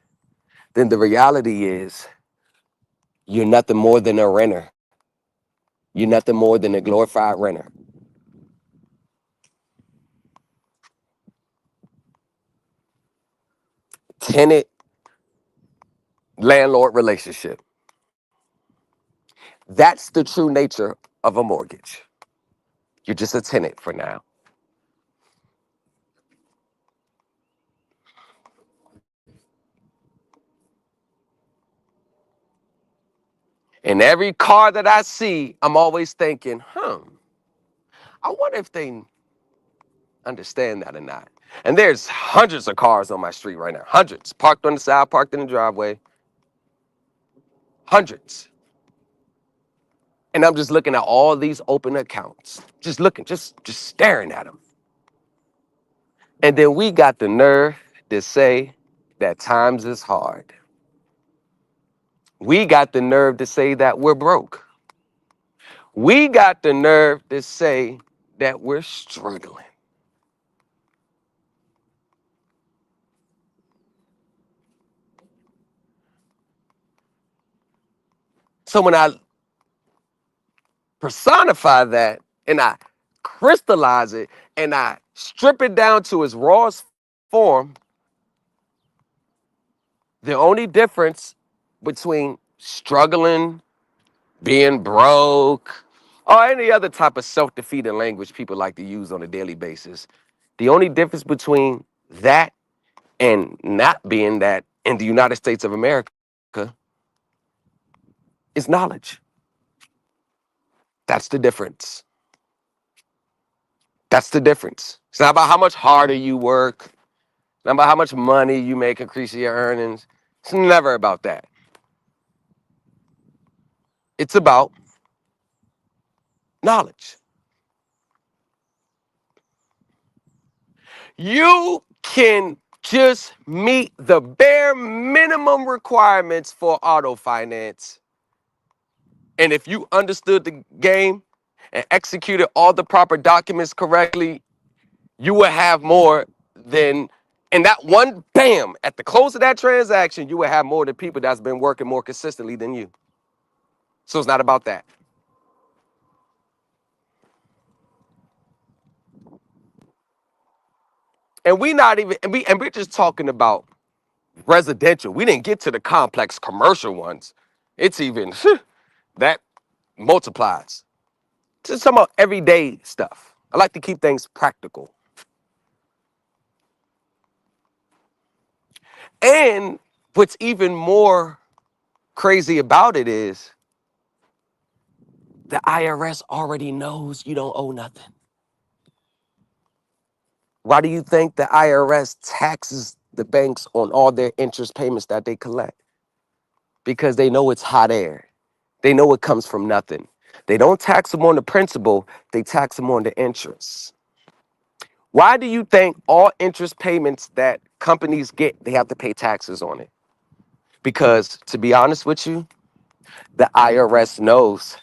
then the reality is you're nothing more than a renter. You're nothing more than a glorified renter. Tenant landlord relationship. That's the true nature of a mortgage. You're just a tenant for now. And every car that I see, I'm always thinking, I wonder if they understand that or not. And there's hundreds of cars on my street right now. Hundreds. Parked on the side, parked in the driveway. Hundreds. And I'm just looking at all these open accounts. Just looking, just staring at them. And then we got the nerve to say that times is hard. We got the nerve to say that we're broke. We got the nerve to say that we're struggling. So when I personify that and I crystallize it and I strip it down to its rawest form, the only difference between struggling, being broke, or any other type of self-defeating language people like to use on a daily basis, the only difference between that and not being that in the United States of America is knowledge. That's the difference. That's the difference. It's not about how much harder you work. It's not about how much money you make, increase your earnings. It's never about that. It's about knowledge. You can just meet the bare minimum requirements for auto finance. And if you understood the game and executed all the proper documents correctly, you will have more than, and that one, bam, at the close of that transaction, you will have more than people that's been working more consistently than you. So it's not about that. And we're just talking about residential. We didn't get to the complex commercial ones. It's even that multiplies. Just talking about everyday stuff. I like to keep things practical. And what's even more crazy about it is the IRS already knows you don't owe nothing. Why do you think the IRS taxes the banks on all their interest payments that they collect? Because they know it's hot air. They know it comes from nothing. They don't tax them on the principal, they tax them on the interest. Why do you think all interest payments that companies get, they have to pay taxes on it? Because to be honest with you, the IRS knows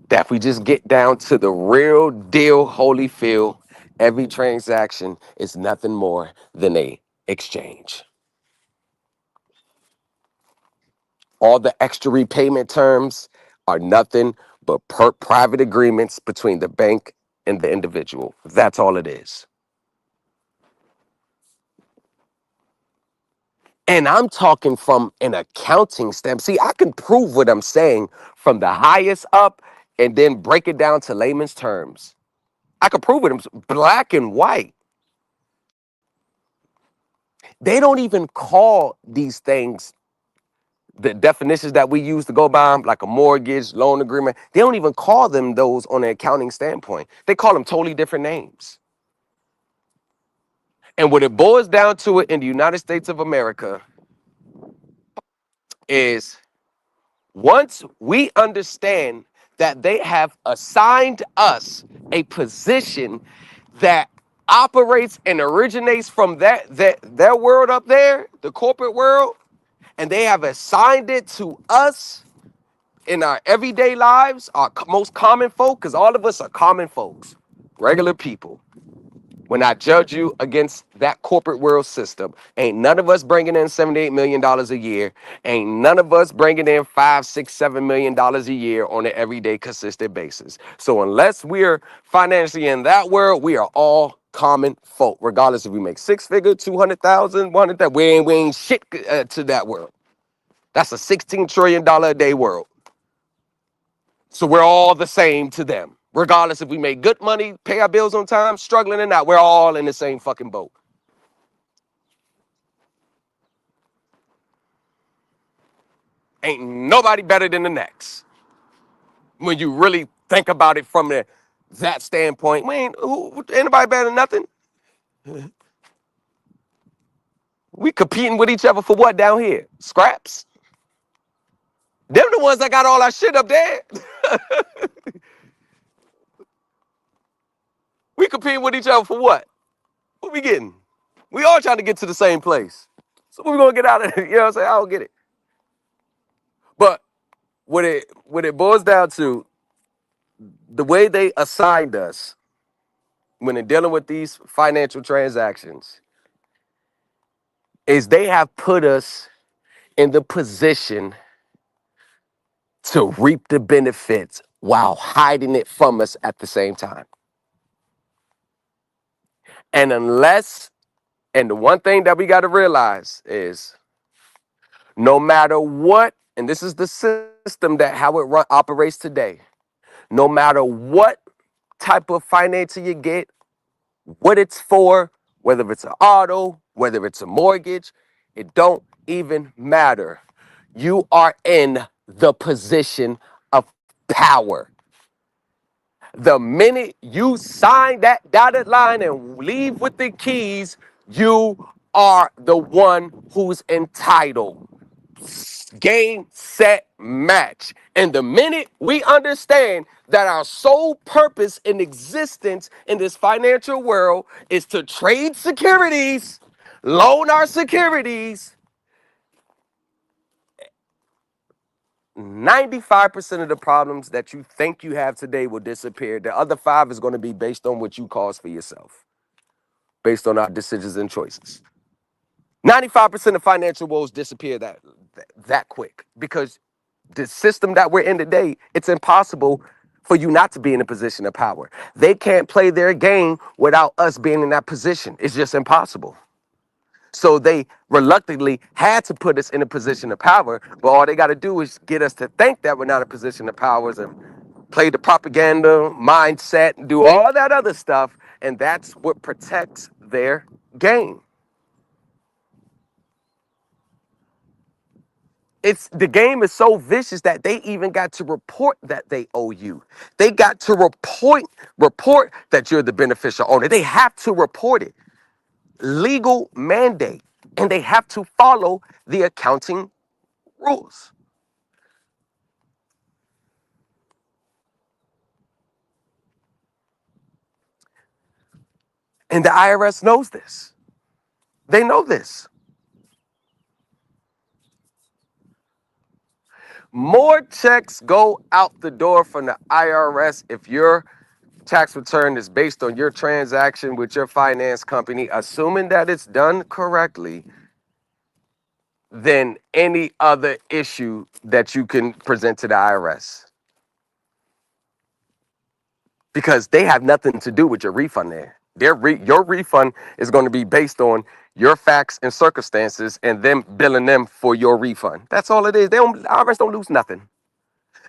that if we just get down to the real deal Holyfield, every transaction is nothing more than a exchange. All the extra repayment terms are nothing but private agreements between the bank and the individual. That's all it is. And I'm talking from an accounting standpoint. See, I can prove what I'm saying from the highest up and then break it down to layman's terms. I can prove it in black and white. They don't even call these things the definitions that we use to go by, like a mortgage, loan agreement. They don't even call them those on an accounting standpoint. They call them totally different names. And what it boils down to it in the United States of America is once we understand that they have assigned us a position that operates and originates from their world up there, the corporate world, and they have assigned it to us in our everyday lives, our most common folk, because all of us are common folks, regular people. When I judge you against that corporate world system, ain't none of us bringing in $78 million a year. Ain't none of us bringing in $5, $6, $7 million a year on an everyday consistent basis. So unless we're financially in that world, we are all common folk, regardless if we make six figure, 200,000, 100,000. We ain't shit to that world. That's a $16 trillion a day world. So we're all the same to them. Regardless if we make good money, pay our bills on time, struggling or not, we're all in the same fucking boat. Ain't nobody better than the next. When you really think about it from that standpoint, ain't nobody better than nothing. We competing with each other for what down here? Scraps? Them the ones that got all our shit up there. We competing with each other for what? What we getting? We all trying to get to the same place. So what we gonna get out of it? You know what I'm saying? I don't get it. But what it boils down to, the way they assigned us when they're dealing with these financial transactions is they have put us in the position to reap the benefits while hiding it from us at the same time. And the one thing that we got to realize is no matter what, and this is the system that how it operates today, no matter what type of financing you get, what it's for, whether it's an auto, whether it's a mortgage, it don't even matter. You are in the position of power. The minute you sign that dotted line and leave with the keys, you are the one who's entitled. Game, set, match. And the minute we understand that our sole purpose in existence in this financial world is to trade securities, loan our securities, 95% of the problems that you think you have today will disappear. The other 5 is going to be based on what you cause for yourself, based on our decisions and choices. 95% of financial woes disappear that quick because the system that we're in today, it's impossible for you not to be in a position of power. They can't play their game without us being in that position. It's just impossible. So they reluctantly had to put us in a position of power, but all they got to do is get us to think that we're not in a position of power and play the propaganda mindset and do all that other stuff, and that's what protects their game. The game is so vicious that they even got to report that they owe you. They got to report that you're the beneficial owner. They have to report it. Legal mandate. And they have to follow the accounting rules. And the IRS knows this. They know this. More checks go out the door from the IRS if your tax return is based on your transaction with your finance company, assuming that it's done correctly, than any other issue that you can present to the IRS. Because they have nothing to do with your refund there. Your refund is going to be based on your facts and circumstances and them billing them for your refund. That's all it is. IRS don't lose nothing.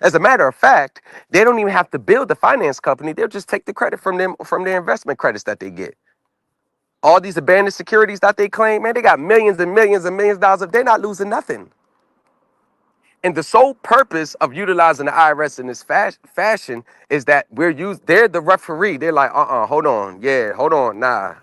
As a matter of fact, they don't even have to bill the finance company. They'll just take the credit from them from their investment credits that they get. All these abandoned securities that they claim, man, they got millions and millions and millions of dollars. They're not losing nothing. And the sole purpose of utilizing the IRS in this fashion is that they're the referee. They're like, hold on. Yeah, hold on. Nah.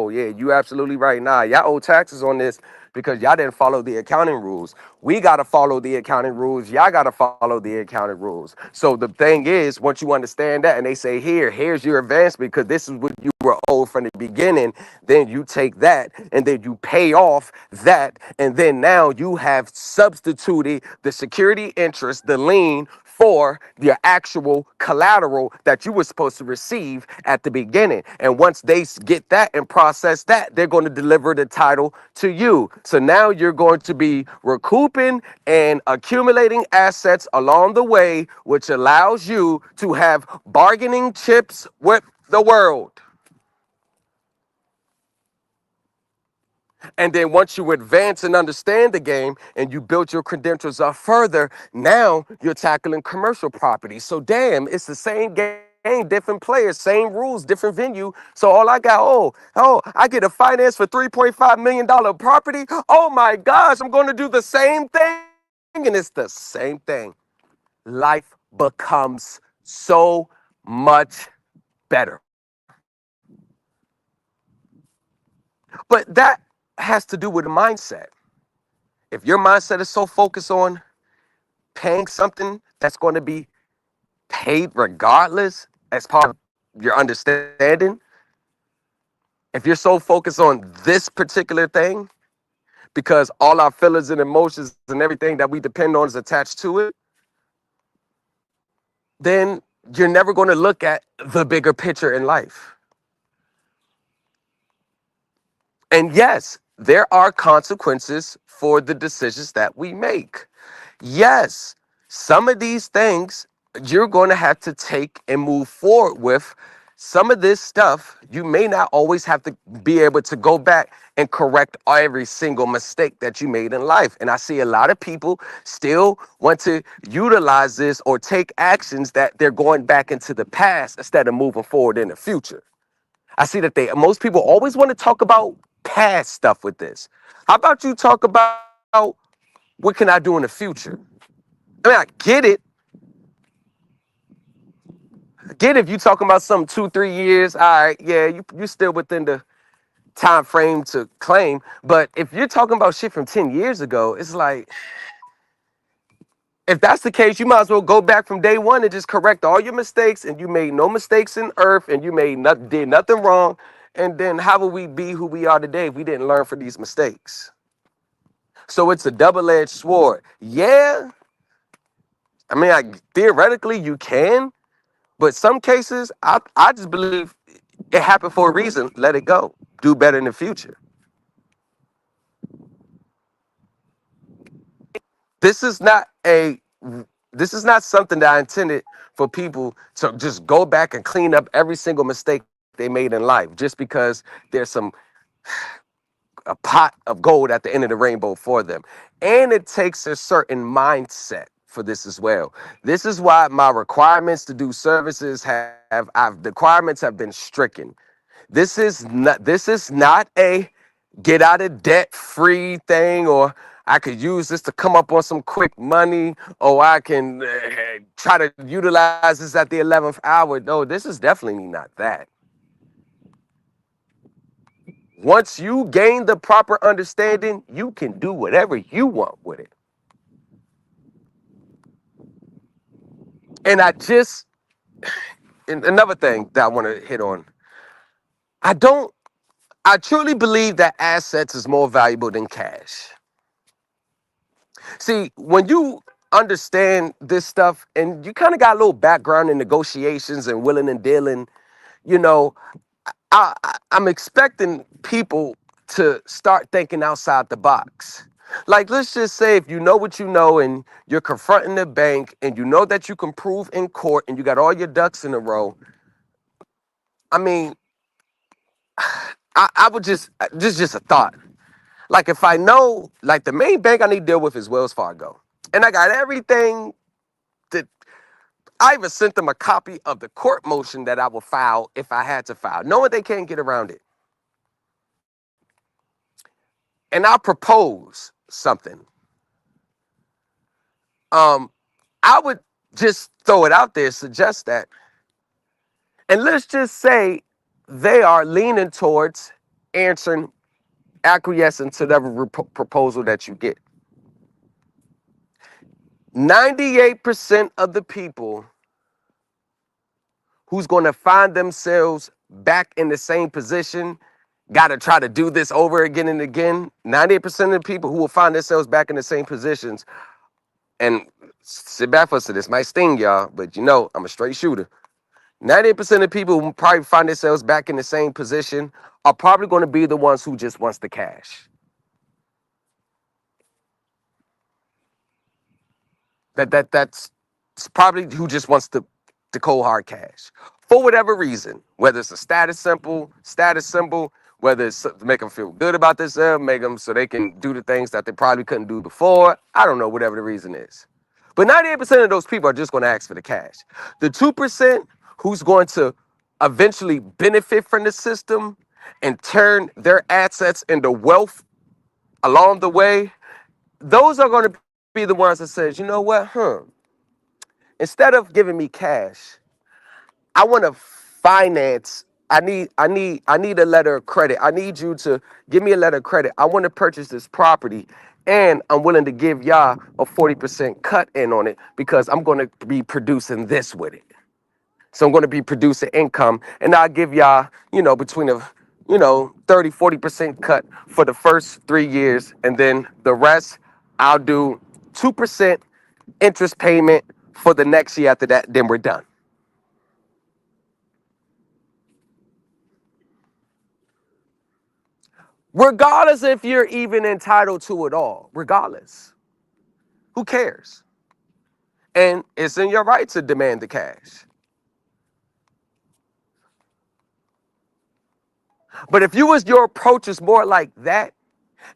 Yeah, you absolutely right. Nah, y'all owe taxes on this because y'all didn't follow the accounting rules. We got to follow the accounting rules. Y'all got to follow the accounting rules. So the thing is, once you understand that and they say, here's your advancement because this is what you were owed from the beginning, then you take that and then you pay off that. And then now you have substituted the security interest, the lien, for the actual collateral that you were supposed to receive at the beginning. And once they get that and process that, they're going to deliver the title to you. So now you're going to be recouping and accumulating assets along the way, which allows you to have bargaining chips with the world. And then once you advance and understand the game and you build your credentials up further, now you're tackling commercial property. So damn, it's the same game, different players, same rules, different venue. So all I got, I get a finance for $3.5 million property. Oh my gosh, I'm going to do the same thing and it's the same thing. Life becomes so much better. But that has to do with a mindset. If your mindset is so focused on paying something that's going to be paid regardless as part of your understanding, if you're so focused on this particular thing, because all our feelings and emotions and everything that we depend on is attached to it, then you're never going to look at the bigger picture in life. And yes, there are consequences for the decisions that we make. Yes, some of these things you're going to have to take and move forward with. Some of this stuff, you may not always have to be able to go back and correct every single mistake that you made in life. And I see a lot of people still want to utilize this or take actions that they're going back into the past instead of moving forward in the future. I see that most people always want to talk about past stuff with this. How about you talk about what can I do in the future? I mean, I get if you talking about some 2-3 years. All right, yeah, you still within the time frame to claim. But if you're talking about shit from 10 years ago, it's like, if that's the case, you might as well go back from day one and just correct all your mistakes, and you made no mistakes in earth, and you did nothing wrong. And then how would we be who we are today if we didn't learn from these mistakes? So it's a double-edged sword. Yeah, I mean, theoretically you can, but some cases I just believe it happened for a reason. Let it go. Do better in the future. This is not a this is not something that I intended for people to just go back and clean up every single mistake they made in life just because there's a pot of gold at the end of the rainbow for them. And it takes a certain mindset for this as well. This is why my requirements to do services the requirements have been stricken. This is not a get out of debt free thing, or I could use this to come up on some quick money, or I can try to utilize this at the 11th hour. No, this is definitely not that. Once you gain the proper understanding, you can do whatever you want with it. And another thing that I want to hit on, I don't, I truly believe that assets is more valuable than cash. See, when you understand this stuff and you kind of got a little background in negotiations and willing and dealing, you know, I'm expecting people to start thinking outside the box. Like, let's just say if you know what you know and you're confronting the bank and you know that you can prove in court and you got all your ducks in a row. I mean, I would just a thought. Like, if I know, like, the main bank I need to deal with is Wells Fargo, and I got everything that I even sent them a copy of the court motion that I will file if I had to file, knowing they can't get around it. And I propose something. Um, I would just throw it out there, suggest that, and let's just say they are leaning towards answering, acquiescing to whatever proposal that you get. 98% of the people who's going to find themselves back in the same position, got to try to do this over again and again. 98% of the people who will find themselves back in the same positions, and sit back for us, this might sting y'all, but you know, I'm a straight shooter. 98% of people who probably find themselves back in the same position are probably going to be the ones who just wants the cash. That's probably who just wants the cold hard cash for whatever reason, whether it's a status symbol, whether it's to make them feel good about themselves, make them so they can do the things that they probably couldn't do before. I don't know, whatever the reason is. But 98% of those people are just going to ask for the cash. The 2% who's going to eventually benefit from the system and turn their assets into wealth along the way, those are going to be the ones that says, you know what, instead of giving me cash, I want to finance. I need a letter of credit. I need you to give me a letter of credit. I want to purchase this property, and I'm willing to give y'all a 40% cut in on it because I'm going to be producing this with it. So I'm going to be producing income, and I'll give y'all, between a, 30-40% cut for the first 3 years, and then the rest I'll do 2% interest payment for the next year after that. Then we're done. Regardless if you're even entitled to it all, regardless, who cares? And it's in your right to demand the cash. But if your approach is more like that,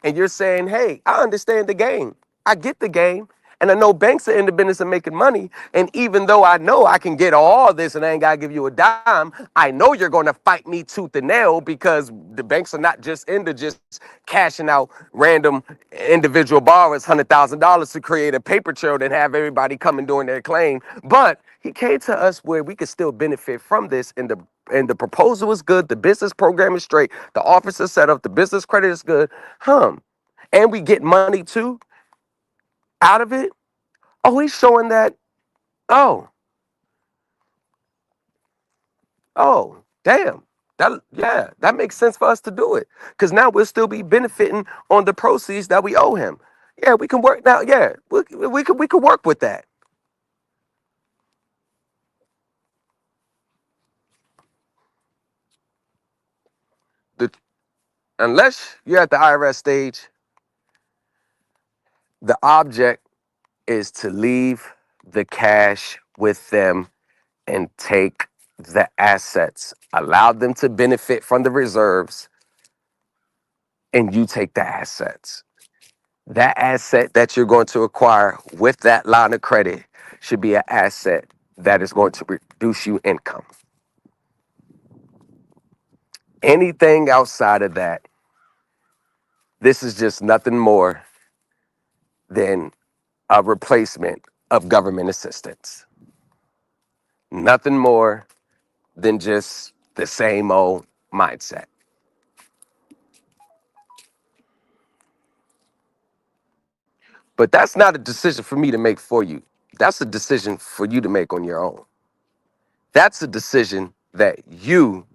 and you're saying, hey, I understand the game. I get the game. And I know banks are in the business of making money. And even though I know I can get all this and I ain't got to give you a dime, I know you're going to fight me tooth and nail because the banks are not just into just cashing out random individual borrowers $100,000 to create a paper trail and have everybody come and doing their claim. But he came to us where we could still benefit from this, and the proposal is good, the business program is straight, the office is set up, the business credit is good, and we get money too out of it. Oh, he's showing that. Oh, damn. That makes sense for us to do it because now we'll still be benefiting on the proceeds that we owe him. Yeah, we can work now. Yeah, we could work with that. The, unless you're at the IRS stage, the object is to leave the cash with them and take the assets, allow them to benefit from the reserves, and you take the assets. That asset that you're going to acquire with that line of credit should be an asset that is going to produce you income. Anything outside of that, this is just nothing more than a replacement of government assistance. Nothing more than just the same old mindset. But that's not a decision for me to make for you. That's a decision for you to make on your own. That's a decision that you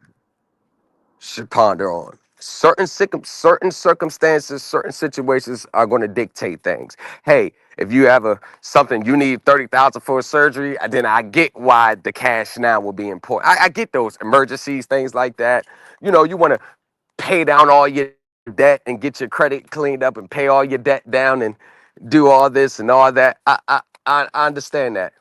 should ponder on. Certain circumstances, certain situations are going to dictate things. Hey, if you have something you need 30,000 for a surgery, then I get why the cash now will be important. I get those emergencies, things like that. You want to pay down all your debt and get your credit cleaned up and pay all your debt down and do all this and all that. I understand that.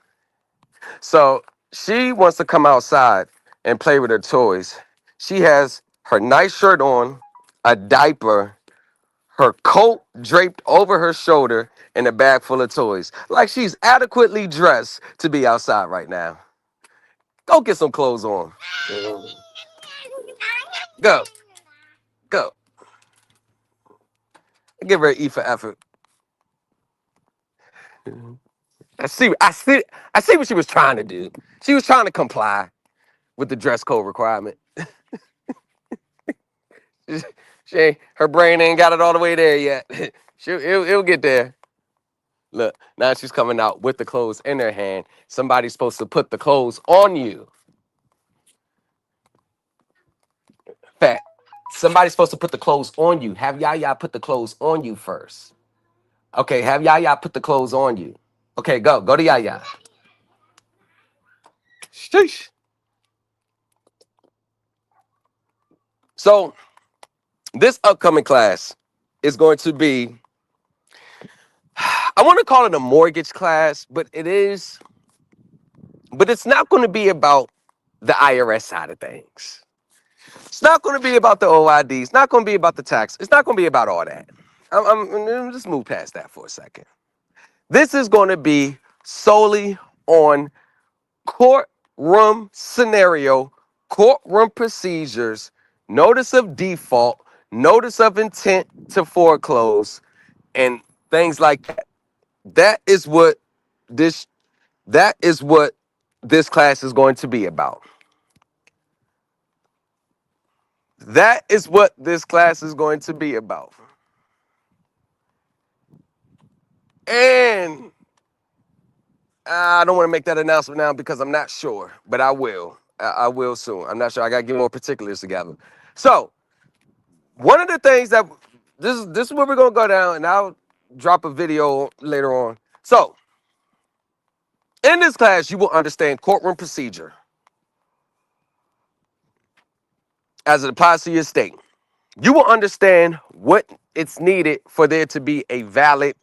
So she wants to come outside and play with her toys. She has her nice shirt on, a diaper, her coat draped over her shoulder, and a bag full of toys. Like she's adequately dressed to be outside right now. Go get some clothes on. Go. Go. Give her an E for effort. I see what she was trying to do. She was trying to comply with the dress code requirement. Her brain ain't got it all the way there yet. It'll get there. Look, now she's coming out with the clothes in her hand. Somebody's supposed to put the clothes on you. Fact. Somebody's supposed to put the clothes on you. Have Yaya put the clothes on you first. Okay, have Yaya put the clothes on you. Okay, go. Go to Yaya. Sheesh. So, this upcoming class is going to be, I want to call it a mortgage class, but it's not going to be about the IRS side of things. It's not going to be about the OID. It's not going to be about the tax. It's not going to be about all that. I'm just move past that for a second. This is going to be solely on courtroom scenario, courtroom procedures, notice of default, notice of intent to foreclose, and things like that. That is what this that is what this class is going to be about. That is what this class is going to be about. And I don't want to make that announcement now because I'm not sure, but I will. I will soon. I'm not sure. I got to get more particulars together. So, one of the things that this is where we're going to go down, and I'll drop a video later on. So, in this class, you will understand courtroom procedure as it applies to your state. You will understand what it's needed for there to be a valid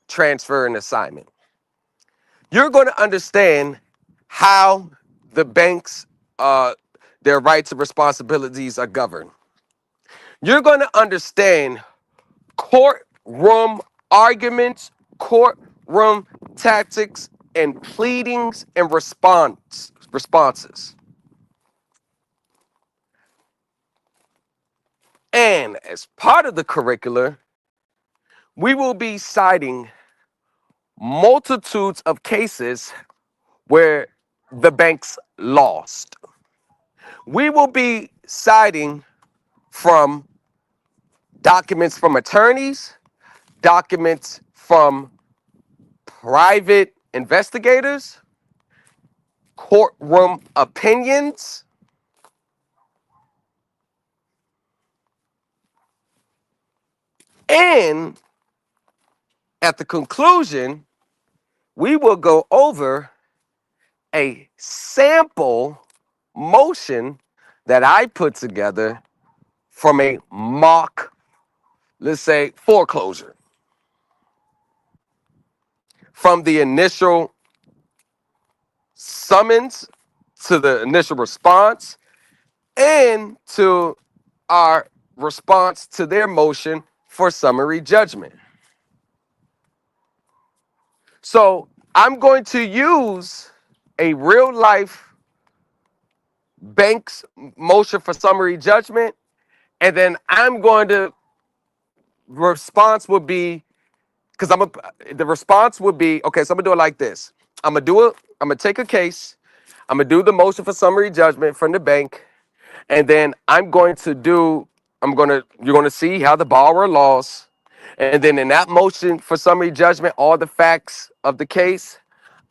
transfer and assignment. You're going to understand how the banks, their rights and responsibilities are governed. You're going to understand courtroom arguments, courtroom tactics, and pleadings and responses. And as part of the curricular, we will be citing multitudes of cases where the banks lost. We will be citing from documents from attorneys, documents from private investigators, courtroom opinions, and at the conclusion, we will go over a sample motion that I put together from a mock, let's say, foreclosure. From the initial summons to the initial response and to our response to their motion for summary judgment. So I'm going to use a real life bank's motion for summary judgment, and then I'm going to response would be because the response would be okay. So I'm gonna do it like this. I'm gonna take a case. I'm gonna do the motion for summary judgment from the bank, and then you're gonna see how the borrower lost, and then in that motion for summary judgment, all the facts of the case,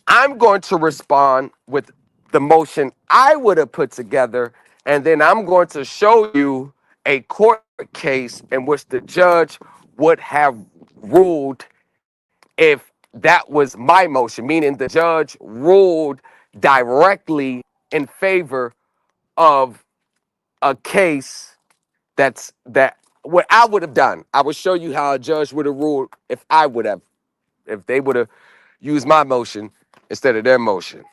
I'm going to respond with the motion I would have put together, and then I'm going to show you a court case in which the judge would have ruled if that was my motion, meaning the judge ruled directly in favor of a case that what I would have done. I would show you how a judge would have ruled if they would have used my motion instead of their motion.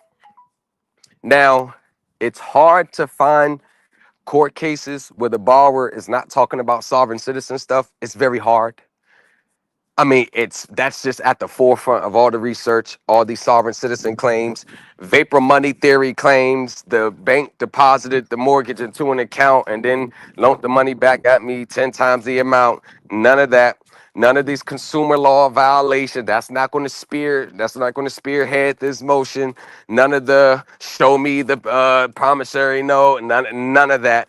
Now, it's hard to find court cases where the borrower is not talking about sovereign citizen stuff. It's very hard. I mean, that's just at the forefront of all the research, all these sovereign citizen claims, vapor money theory claims, the bank deposited the mortgage into an account and then loaned the money back at me 10 times the amount. None of that. None of these consumer law violations. That's not going to spearhead this motion. None of the show me the promissory note. None of that.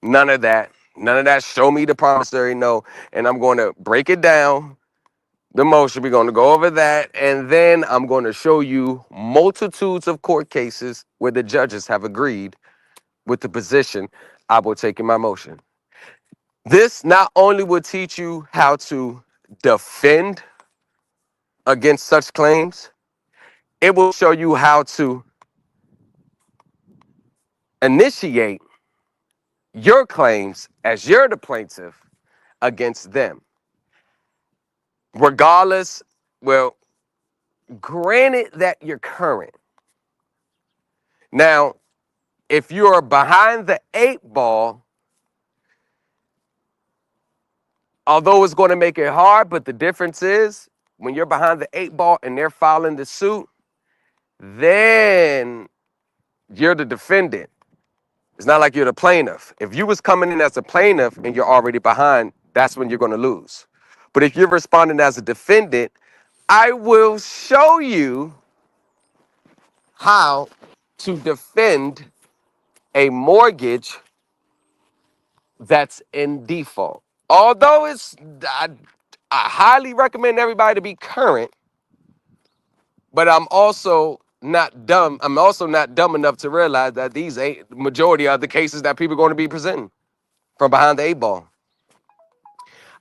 None of that. None of that. Show me the promissory note. And I'm going to break it down. The motion, we're going to go over that. And then I'm going to show you multitudes of court cases where the judges have agreed with the position I will take in my motion. This not only will teach you how to defend against such claims, it will show you how to initiate your claims as you're the plaintiff against them. Regardless, well, granted that you're current. Now, if you're behind the 8 ball, although it's going to make it hard, but the difference is when you're behind the 8 ball and they're filing the suit, then you're the defendant. It's not like you're the plaintiff. If you was coming in as a plaintiff and you're already behind, that's when you're going to lose. But if you're responding as a defendant, I will show you how to defend a mortgage that's in default. Although I highly recommend everybody to be current, but I'm also not dumb. I'm also not dumb enough to realize that these ain't the majority of the cases that people are going to be presenting from behind the eight ball.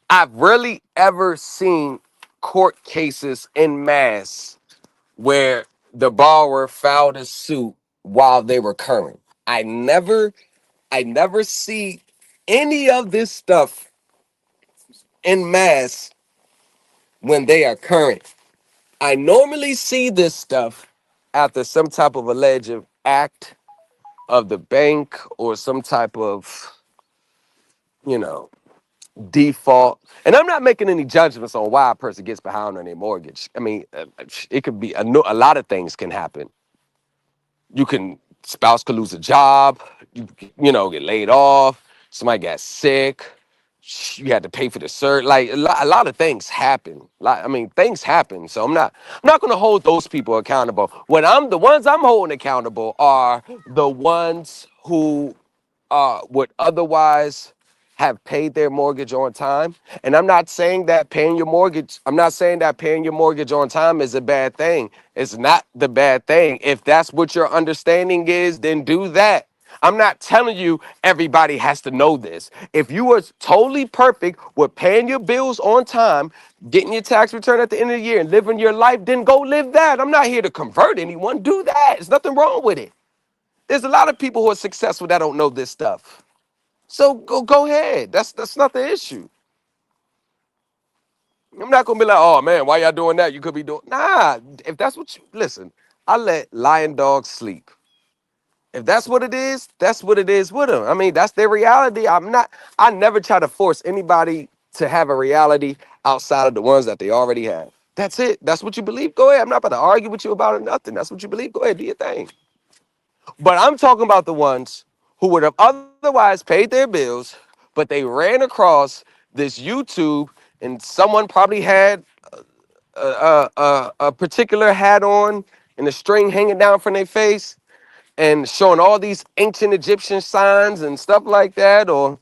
I've really ever seen court cases in mass where the borrower filed a suit while they were current. I never see any of this stuff in mass when they are current. I normally see this stuff after some type of alleged act of the bank or some type of, you know, default. And I'm not making any judgments on why a person gets behind on their mortgage. I mean, it could be a lot of things can happen. You can spouse could lose a job, get laid off, somebody got sick, you had to pay for the cert. Like a lot of things happen. Things happen. So I'm not gonna hold those people accountable. The ones I'm holding accountable are the ones who would otherwise have paid their mortgage on time. And I'm not saying that paying your mortgage on time is a bad thing. It's not the bad thing. If that's what your understanding is, then do that. I'm not telling you everybody has to know this. If you was totally perfect with paying your bills on time, getting your tax return at the end of the year and living your life, then go live that. I'm not here to convert anyone. Do that. There's nothing wrong with it. There's a lot of people who are successful that don't know this stuff. So go ahead. That's not the issue. I'm not gonna be like, oh man, why y'all doing that? You could be doing nah. If that's what you listen, I let lion dogs sleep. If that's what it is with them. I mean, that's their reality. I never try to force anybody to have a reality outside of the ones that they already have. That's it. That's what you believe. Go ahead. I'm not about to argue with you about it, nothing. That's what you believe. Go ahead, do your thing. But I'm talking about the ones who would have otherwise paid their bills, but they ran across this YouTube and someone probably had a particular hat on and a string hanging down from their face and showing all these ancient Egyptian signs and stuff like that, or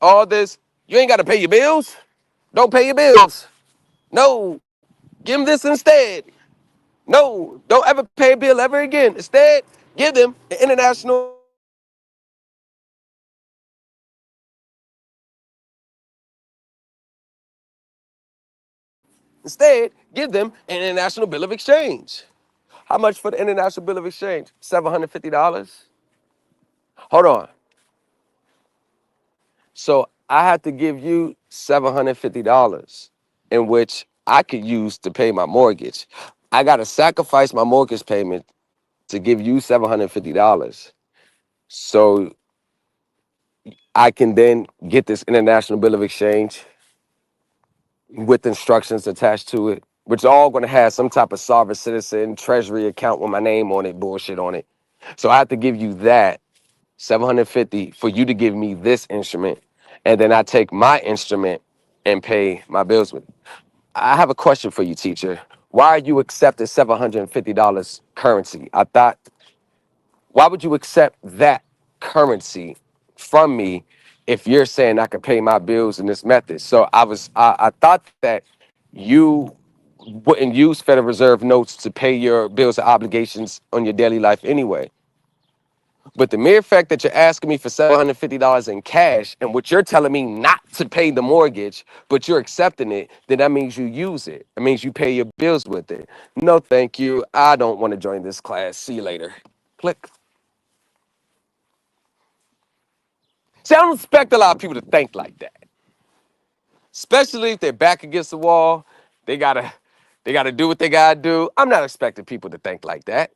all this. You ain't got to pay your bills. Don't pay your bills. No, give them this instead. No, don't ever pay a bill ever again. Instead, give them an international bill of exchange. Instead, give them an international bill of exchange. How much for the international bill of exchange? $750. Hold on. So I had to give you $750, in which I could use to pay my mortgage. I got to sacrifice my mortgage payment to give you $750. So I can then get this international bill of exchange with instructions attached to it, which are all going to have some type of sovereign citizen treasury account with my name on it, bullshit on it. So I have to give you that 750 for you to give me this instrument, and then I take my instrument and pay my bills with it. I have a question for you, teacher. Why are you accepting $750 currency? Why would you accept that currency from me if you're saying I can pay my bills in this method? So I thought that you wouldn't use Federal Reserve notes to pay your bills and obligations on your daily life anyway. But the mere fact that you're asking me for $750 in cash and what you're telling me not to pay the mortgage, but you're accepting it, then that means you use it. It means you pay your bills with it. No, thank you. I don't want to join this class. See you later. Click. See, I don't expect a lot of people to think like that, especially if they're back against the wall. They gotta do what they gotta do. I'm not expecting people to think like that.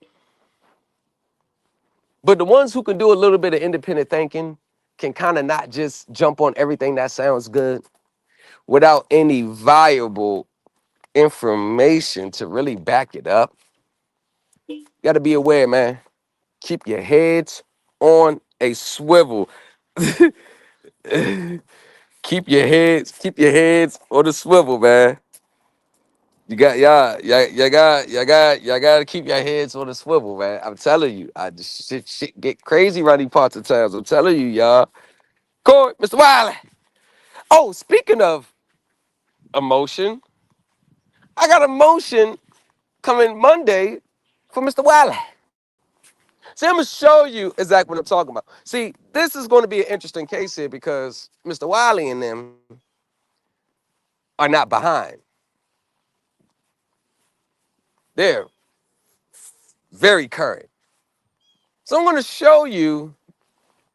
But the ones who can do a little bit of independent thinking can kind of not just jump on everything that sounds good without any viable information to really back it up. You got to be aware, man. Keep your heads on a swivel. Keep your heads on a swivel, man. y'all got to keep your heads on the swivel, man. I'm telling you, shit get crazy around these parts of towns. I'm telling you, y'all. Court, Mr. Wiley. Oh, speaking of emotion, I got a motion coming Monday for Mr. Wiley. See, I'm gonna show you exactly what I'm talking about. See, this is going to be an interesting case here because Mr. Wiley and them are not behind. They're very current. So I'm going to show you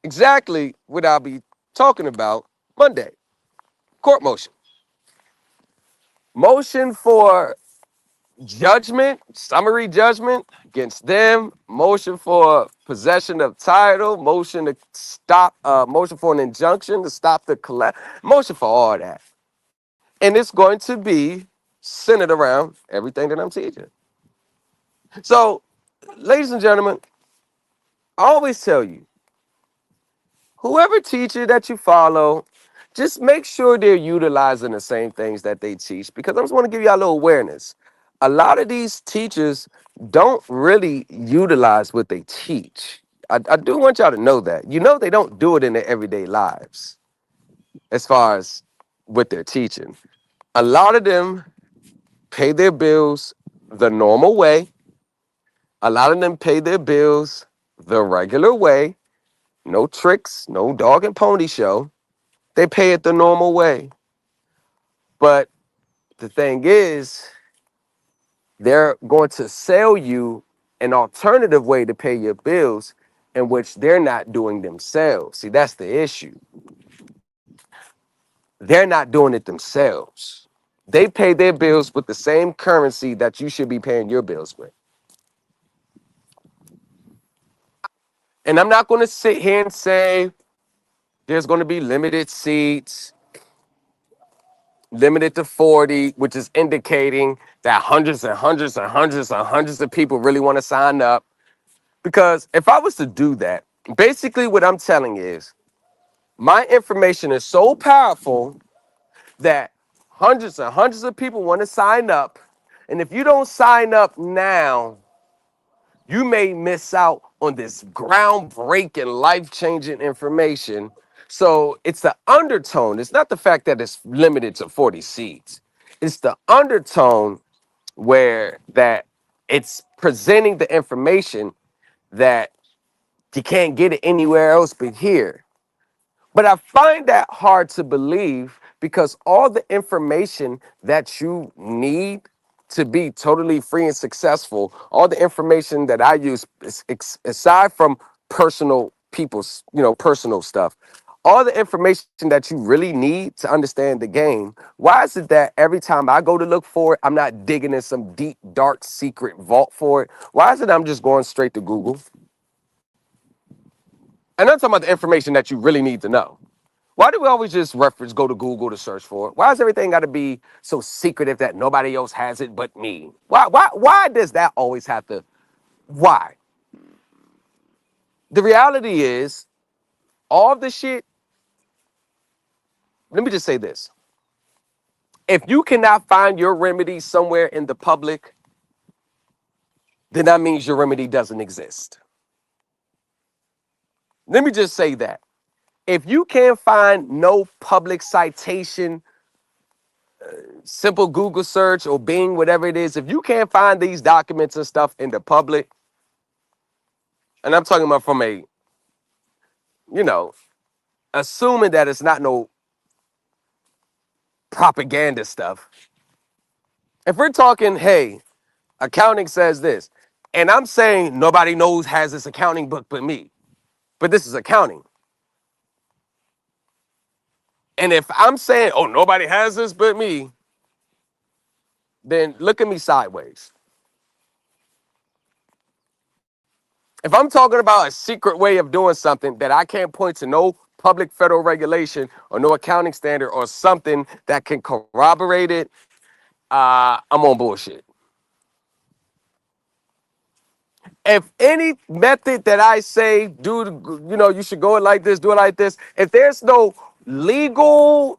exactly what I'll be talking about Monday. Court motion. Motion for judgment, summary judgment against them. Motion for possession of title. Motion to stop. Motion for an injunction to stop the collapse. Motion for all that. And it's going to be centered around everything that I'm teaching. So, ladies and gentlemen, I always tell you, whoever teacher that you follow, just make sure they're utilizing the same things that they teach. Because I just want to give you a little awareness. A lot of these teachers don't really utilize what they teach. I do want y'all to know that. You know they don't do it in their everyday lives as far as what they're teaching. A lot of them pay their bills the normal way. A lot of them pay their bills the regular way. No tricks, no dog and pony show. They pay it the normal way. But the thing is, they're going to sell you an alternative way to pay your bills in which they're not doing themselves. See, that's the issue. They're not doing it themselves. They pay their bills with the same currency that you should be paying your bills with. And I'm not going to sit here and say there's going to be limited seats, limited to 40, which is indicating that hundreds and hundreds and hundreds and hundreds of people really want to sign up. Because if I was to do that, basically what I'm telling is my information is so powerful that hundreds and hundreds of people want to sign up. And if you don't sign up now, you may miss out on this groundbreaking, life-changing information. So it's the undertone. It's not the fact that it's limited to 40 seats. It's the undertone where that it's presenting the information that you can't get it anywhere else but here. But I find that hard to believe because all the information that you need to be totally free and successful, all the information that I use, aside from personal people's, personal stuff, all the information that you really need to understand the game, why is it that every time I go to look for it, I'm not digging in some deep, dark, secret vault for it? Why is it I'm just going straight to Google? And I'm talking about the information that you really need to know. Why do we always just go to Google to search for it? Why does everything got to be so secretive that nobody else has it but me? Why does that always have to? Why? The reality is, all of the shit, let me just say this. If you cannot find your remedy somewhere in the public, then that means your remedy doesn't exist. Let me just say that. If you can't find no public citation, simple Google search or Bing, whatever it is, if you can't find these documents and stuff in the public, and I'm talking about from a, you know, assuming that it's not no propaganda stuff. If we're talking, hey, accounting says this, and I'm saying nobody knows has this accounting book but me, but this is accounting. And if I'm saying, oh, nobody has this but me, then look at me sideways. If I'm talking about a secret way of doing something that I can't point to no public federal regulation or no accounting standard or something that can corroborate it, I'm on bullshit. If any method that I say, you should go it like this, do it like this, if there's no legal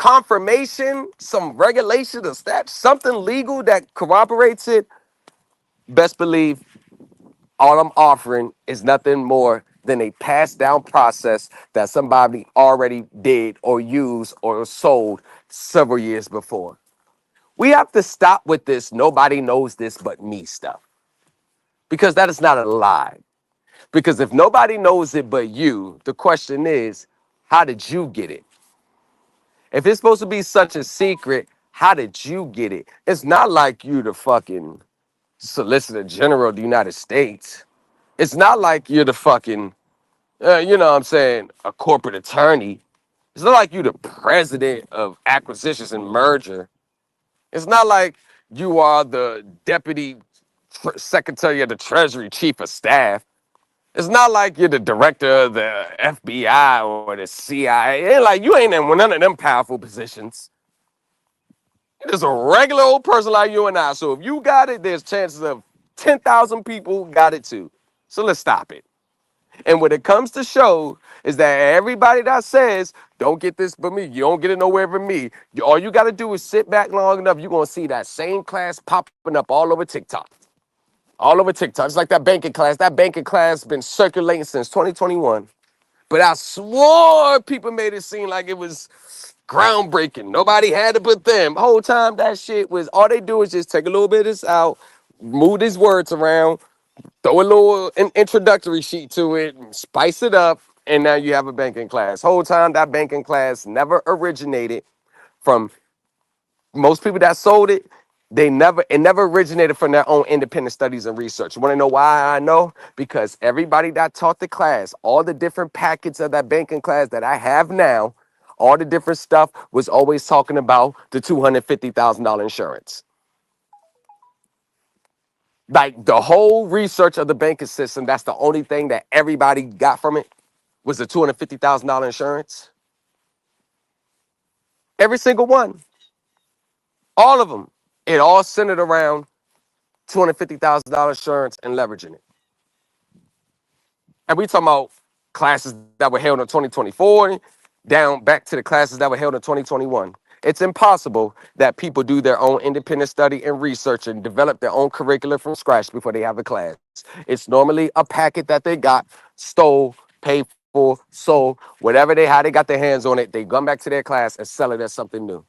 confirmation, some regulation, a stat, something legal that corroborates it, best believe all I'm offering is nothing more than a passed down process that somebody already did or used or sold several years before. We have to stop with this nobody knows this but me stuff, because that is not a lie. Because if nobody knows it but you, the question is, how did you get it? If it's supposed to be such a secret, how did you get it? It's not like you the fucking Solicitor General of the United States. It's not like you're the fucking, you know what I'm saying, a corporate attorney. It's not like you the president of acquisitions and merger. It's not like you are the deputy secretary of the Treasury, chief of staff. It's not like you're the director of the FBI or the CIA. It ain't like you ain't in none of them powerful positions. You're just a regular old person like you and I. So if you got it, there's chances of 10,000 people got it too. So let's stop it. And when it comes to show, is that everybody that says, don't get this but me, you don't get it nowhere but me, all you got to do is sit back long enough, you're going to see that same class popping up all over TikTok. All over TikTok. It's like that banking class. That banking class been circulating since 2021. But I swore people made it seem like it was groundbreaking. Nobody had to put them. The whole time that shit was, all they do is just take a little bit of this out, move these words around, throw a little introductory sheet to it, and spice it up, and now you have a banking class. Whole time that banking class never originated from most people that sold it. It never originated from their own independent studies and research. You want to know why I know? Because everybody that taught the class, all the different packets of that banking class that I have now, all the different stuff was always talking about the $250,000 insurance. Like the whole research of the banking system, that's the only thing that everybody got from it was the $250,000 insurance. Every single one, all of them. It all centered around $250,000 insurance and leveraging it. And we talking about classes that were held in 2024 down back to the classes that were held in 2021. It's impossible that people do their own independent study and research and develop their own curriculum from scratch before they have a class. It's normally a packet that they got, stole, paid for, sold, whatever they how they got their hands on it, they come back to their class and sell it as something new.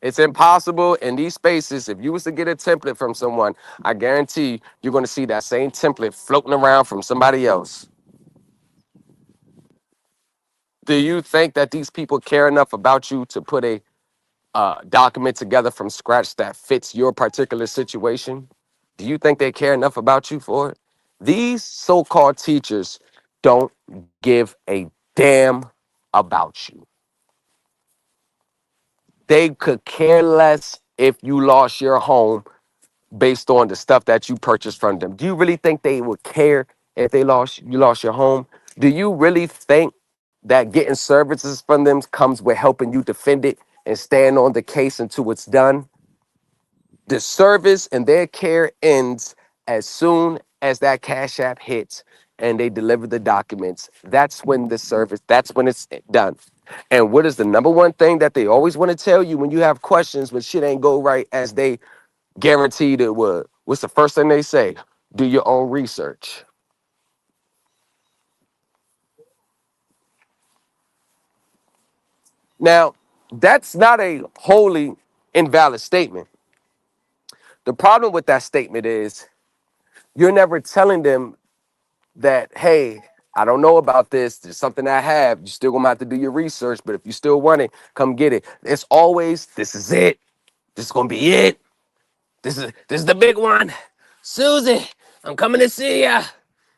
It's impossible in these spaces. If you was to get a template from someone, I guarantee you're going to see that same template floating around from somebody else. Do you think that these people care enough about you to put a document together from scratch that fits your particular situation? Do you think they care enough about you for it? These so-called teachers don't give a damn about you. They could care less if you lost your home based on the stuff that you purchased from them. Do you really think they would care if you lost your home? Do you really think that getting services from them comes with helping you defend it and stand on the case until it's done? The service and their care ends as soon as that Cash App hits and they deliver the documents. That's when it's done. And what is the number one thing that they always want to tell you when you have questions when shit ain't go right as they guaranteed it would? What's the first thing they say? Do your own research. Now, that's not a wholly invalid statement. The problem with that statement is you're never telling them that, hey, I don't know about this. There's something I have. You still gonna have to do your research, but if you still want it, come get it. It's always, this is it. This is gonna be it. This is the big one. Susie, I'm coming to see ya.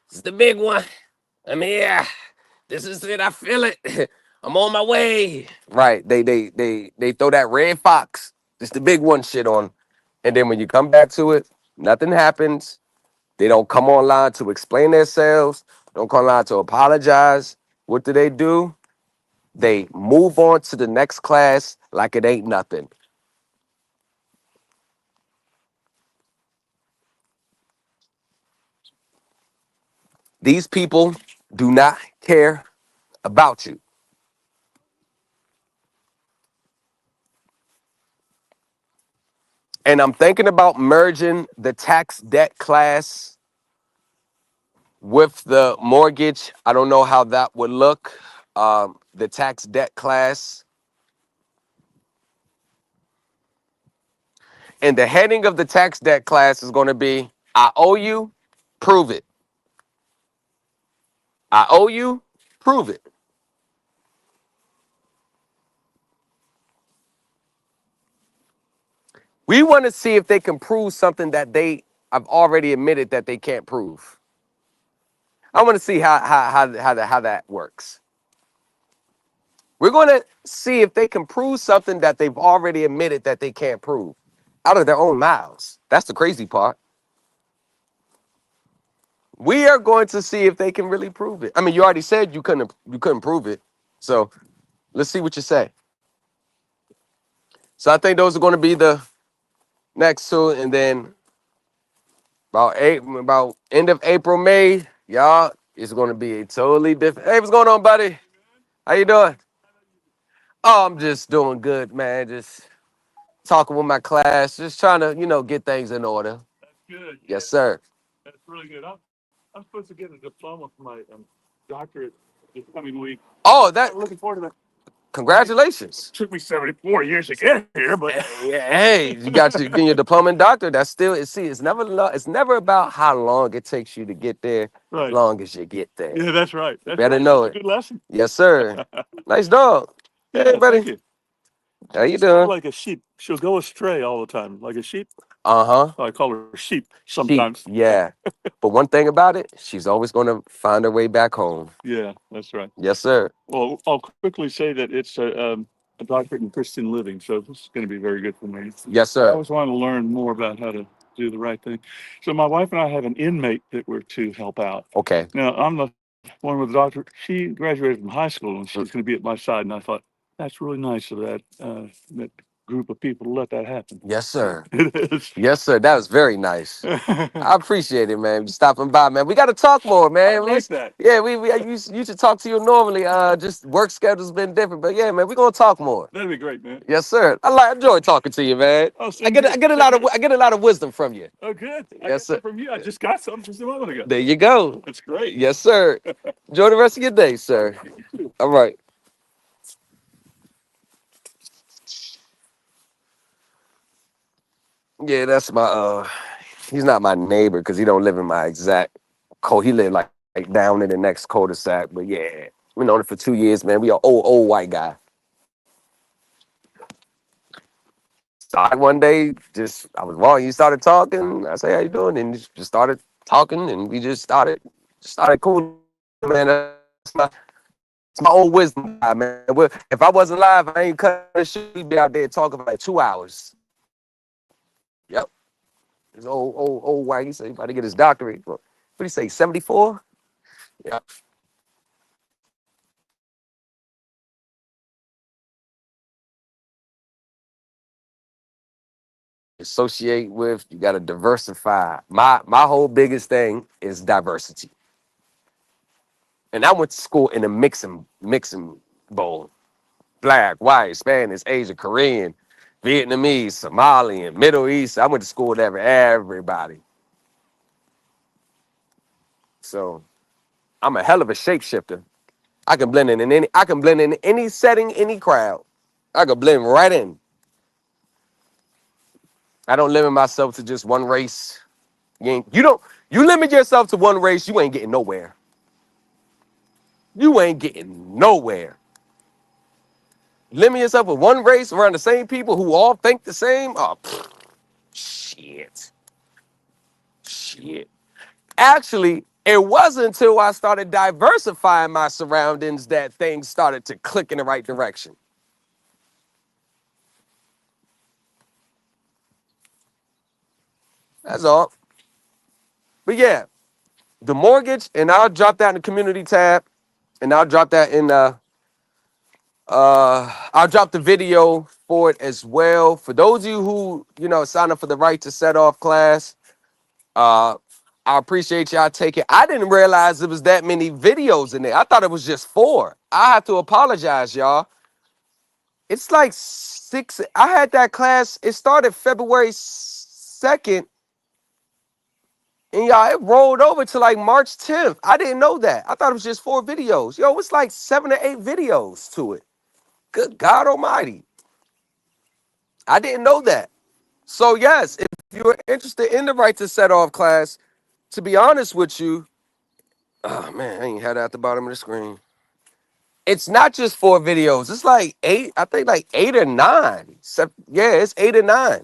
This is the big one. I'm here. This is it. I feel it. I'm on my way. Right. They throw that red fox, just the big one shit on. And then when you come back to it, nothing happens. They don't come online to explain themselves, don't come online to apologize. What do? They move on to the next class like it ain't nothing. These people do not care about you. And I'm thinking about merging the tax debt class with the mortgage. I don't know how that would look. The tax debt class. And the heading of the tax debt class is going to be I owe you, prove it. I owe you, prove it. We want to see if they can prove something that they have already admitted that they can't prove. I want to see how that works. We're going to see if they can prove something that they've already admitted that they can't prove out of their own mouths. That's the crazy part. We are going to see if they can really prove it. I mean, you already said you couldn't prove it. So let's see what you say. So I think those are going to be the next two, and then about end of April, May, y'all, it's going to be a totally different. Hey, what's going on, buddy? How you doing? Oh, I'm just doing good, man. Just talking with my class, just trying to, get things in order. That's good. Yes, sir. That's really good. I'm supposed to get a diploma for my doctorate this coming week. Oh, that. I'm looking forward to that. Congratulations. It took me 74 years to get here, but Yeah, hey, you got to get your diploma and doctor. That's still. See, it's never about how long it takes you to get there, as right. long as you get there. Yeah, that's right. That's Better right. know That's a it. good lesson. Yes, sir. Nice dog. Hey, Yeah, thank buddy. you. How you She's kind of doing? like a sheep. She'll go astray all the time, like a sheep. Uh-huh. I call her sheep Sheep. sometimes. Yeah. But one thing about it, she's always going to find her way back home. Yeah, that's right. Yes, sir. Well, I'll quickly say that it's a doctorate in Christian living, so this is going to be very good for me. Yes, I sir. always want to learn more about how to do the right thing. So my wife and I have an inmate that we're to help out. Okay. Now I'm the one with the doctor. She graduated from high school, and she's going to be at my side. And I thought that's really nice of that group of people to let that happen. Yes, sir. It is. Yes, sir. That was very nice. I I appreciate it, man. You stopping by, man. We got to talk more, man. like that. Yeah, I used to talk to you normally. Just work schedule's been different, but yeah, man, we're gonna talk more. That'd be great, man. Yes, sir. Enjoy talking to you, man. Oh, I same get here. I get a lot of I get a lot of wisdom from you. Oh, good. I Yes, got sir. that from you. I just got something just a moment ago. There you go. That's great. Yes, sir. Enjoy the rest of your day, sir. All right. Yeah, that's my he's not my neighbor because he don't live in my exact he live like down in the next cul-de-sac. But yeah, we known it for 2 years, man. We are old white guy. Started one day, just I was walking, he started talking. I say, how you doing? And he just started talking, and we just started cool, man. It's my old wisdom guy, man. If I wasn't live, I ain't cutting the shit. We'd be out there talking for like 2 hours. Yep. This old white. He said he about to get his doctorate. What do you say? 74? Yeah. Associate with. You got to diversify. My whole biggest thing is diversity. And I went to school in a mixing bowl. Black, white, Spanish, Asian, Korean, Vietnamese, Somalian, Middle East. I went to school with everybody. So I'm a hell of a shapeshifter. I can blend in any setting, any crowd. I can blend right in. I don't limit myself to just one race. You limit yourself to one race, you ain't getting nowhere. You ain't getting nowhere. Limit yourself with one race around the same people who all think the same. Oh, shit. Shit. Actually, it wasn't until I started diversifying my surroundings that things started to click in the right direction. That's all. But yeah, the mortgage, and I'll drop that in the community tab, and I'll drop that in I'll drop the video for it as well. For those of you who, sign up for the right to set off class, uh I appreciate y'all taking. I didn't realize there was that many videos in there. I thought it was just 4. I have to apologize, y'all. It's like 6. I had that class. It started February 2nd, and y'all, it rolled over to like March 10th. I didn't know that. I thought it was just 4 videos. Yo, it's like 7 or 8 videos to it. Good God Almighty. I didn't know that. So yes, if you're interested in the right to set off class, to be honest with you, oh man, I ain't had it at the bottom of the screen. It's not just 4 videos. It's like 8. I think like 8 or 9. Yeah, it's 8 or 9.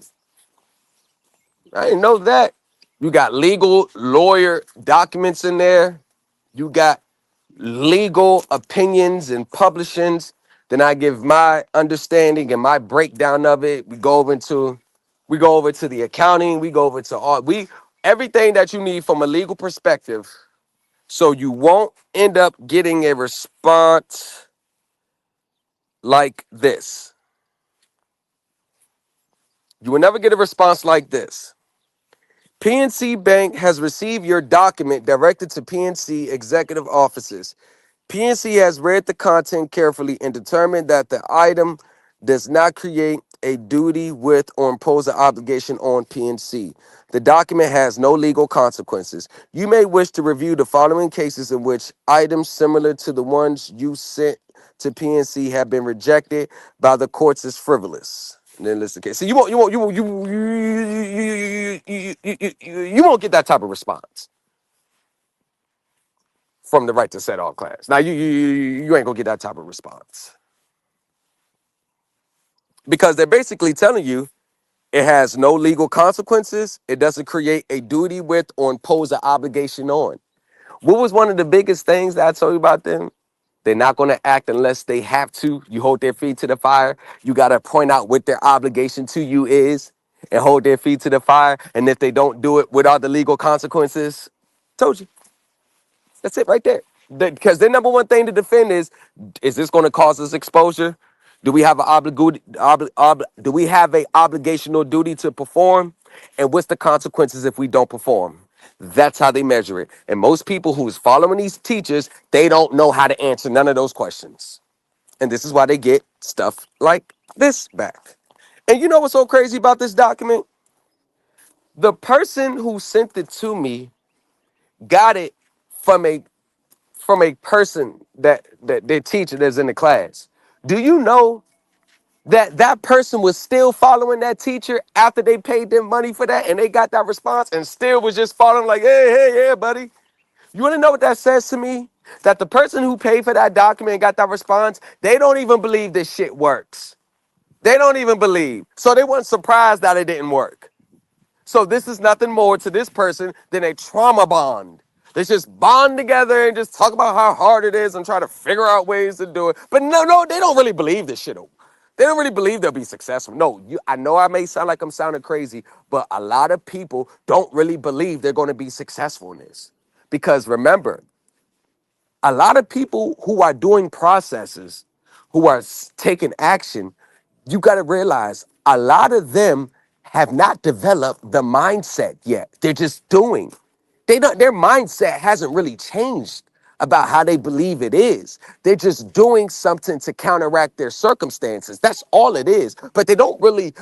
I didn't know that. You got legal lawyer documents in there. You got legal opinions and publishings. Then I give my understanding and my breakdown of it. We go over to the accounting. We go over to all everything that you need from a legal perspective. So you won't end up getting a response like this. You will never get a response like this. PNC Bank has received your document directed to PNC executive offices. PNC has read the content carefully and determined that the item does not create a duty with or impose an obligation on PNC. The document has no legal consequences. You may wish to review the following cases in which items similar to the ones you sent to PNC have been rejected by the courts as frivolous. And then listen, okay. So you won't get that type of response from the right to set off class. Now you ain't gonna get that type of response because they're basically telling you it has no legal consequences. It doesn't create a duty with or impose an obligation on. What was one of the biggest things that I told you about them? They're not going to act unless they have to. You hold their feet to the fire. You got to point out what their obligation to you is and hold their feet to the fire. And if they don't do it without the legal consequences, told you. That's it right there. Because their number one thing to defend is this going to cause us exposure? Do we have an do we have a obligational duty to perform? And what's the consequences if we don't perform? That's how they measure it. And most people who's following these teachers, they don't know how to answer none of those questions. And this is why they get stuff like this back. And you know what's so crazy about this document? The person who sent it to me got it from a person that their teacher that's in the class. Do you know that that person was still following that teacher after they paid them money for that and they got that response and still was just following like, hey, yeah, buddy. You want to know what that says to me? That the person who paid for that document and got that response, they don't even believe this shit works. They don't even believe. So they weren't surprised that it didn't work. So this is nothing more to this person than a trauma bond. They just bond together and just talk about how hard it is and try to figure out ways to do it. But no, they don't really believe this shit. They don't really believe they'll be successful. No, I know I may sound like I'm sounding crazy, but a lot of people don't really believe they're going to be successful in this. Because remember, a lot of people who are doing processes, who are taking action, you got to realize a lot of them have not developed the mindset yet. They're just doing. Their mindset hasn't really changed about how they believe it is. They're just doing something to counteract their circumstances. That's all it is. But they don't really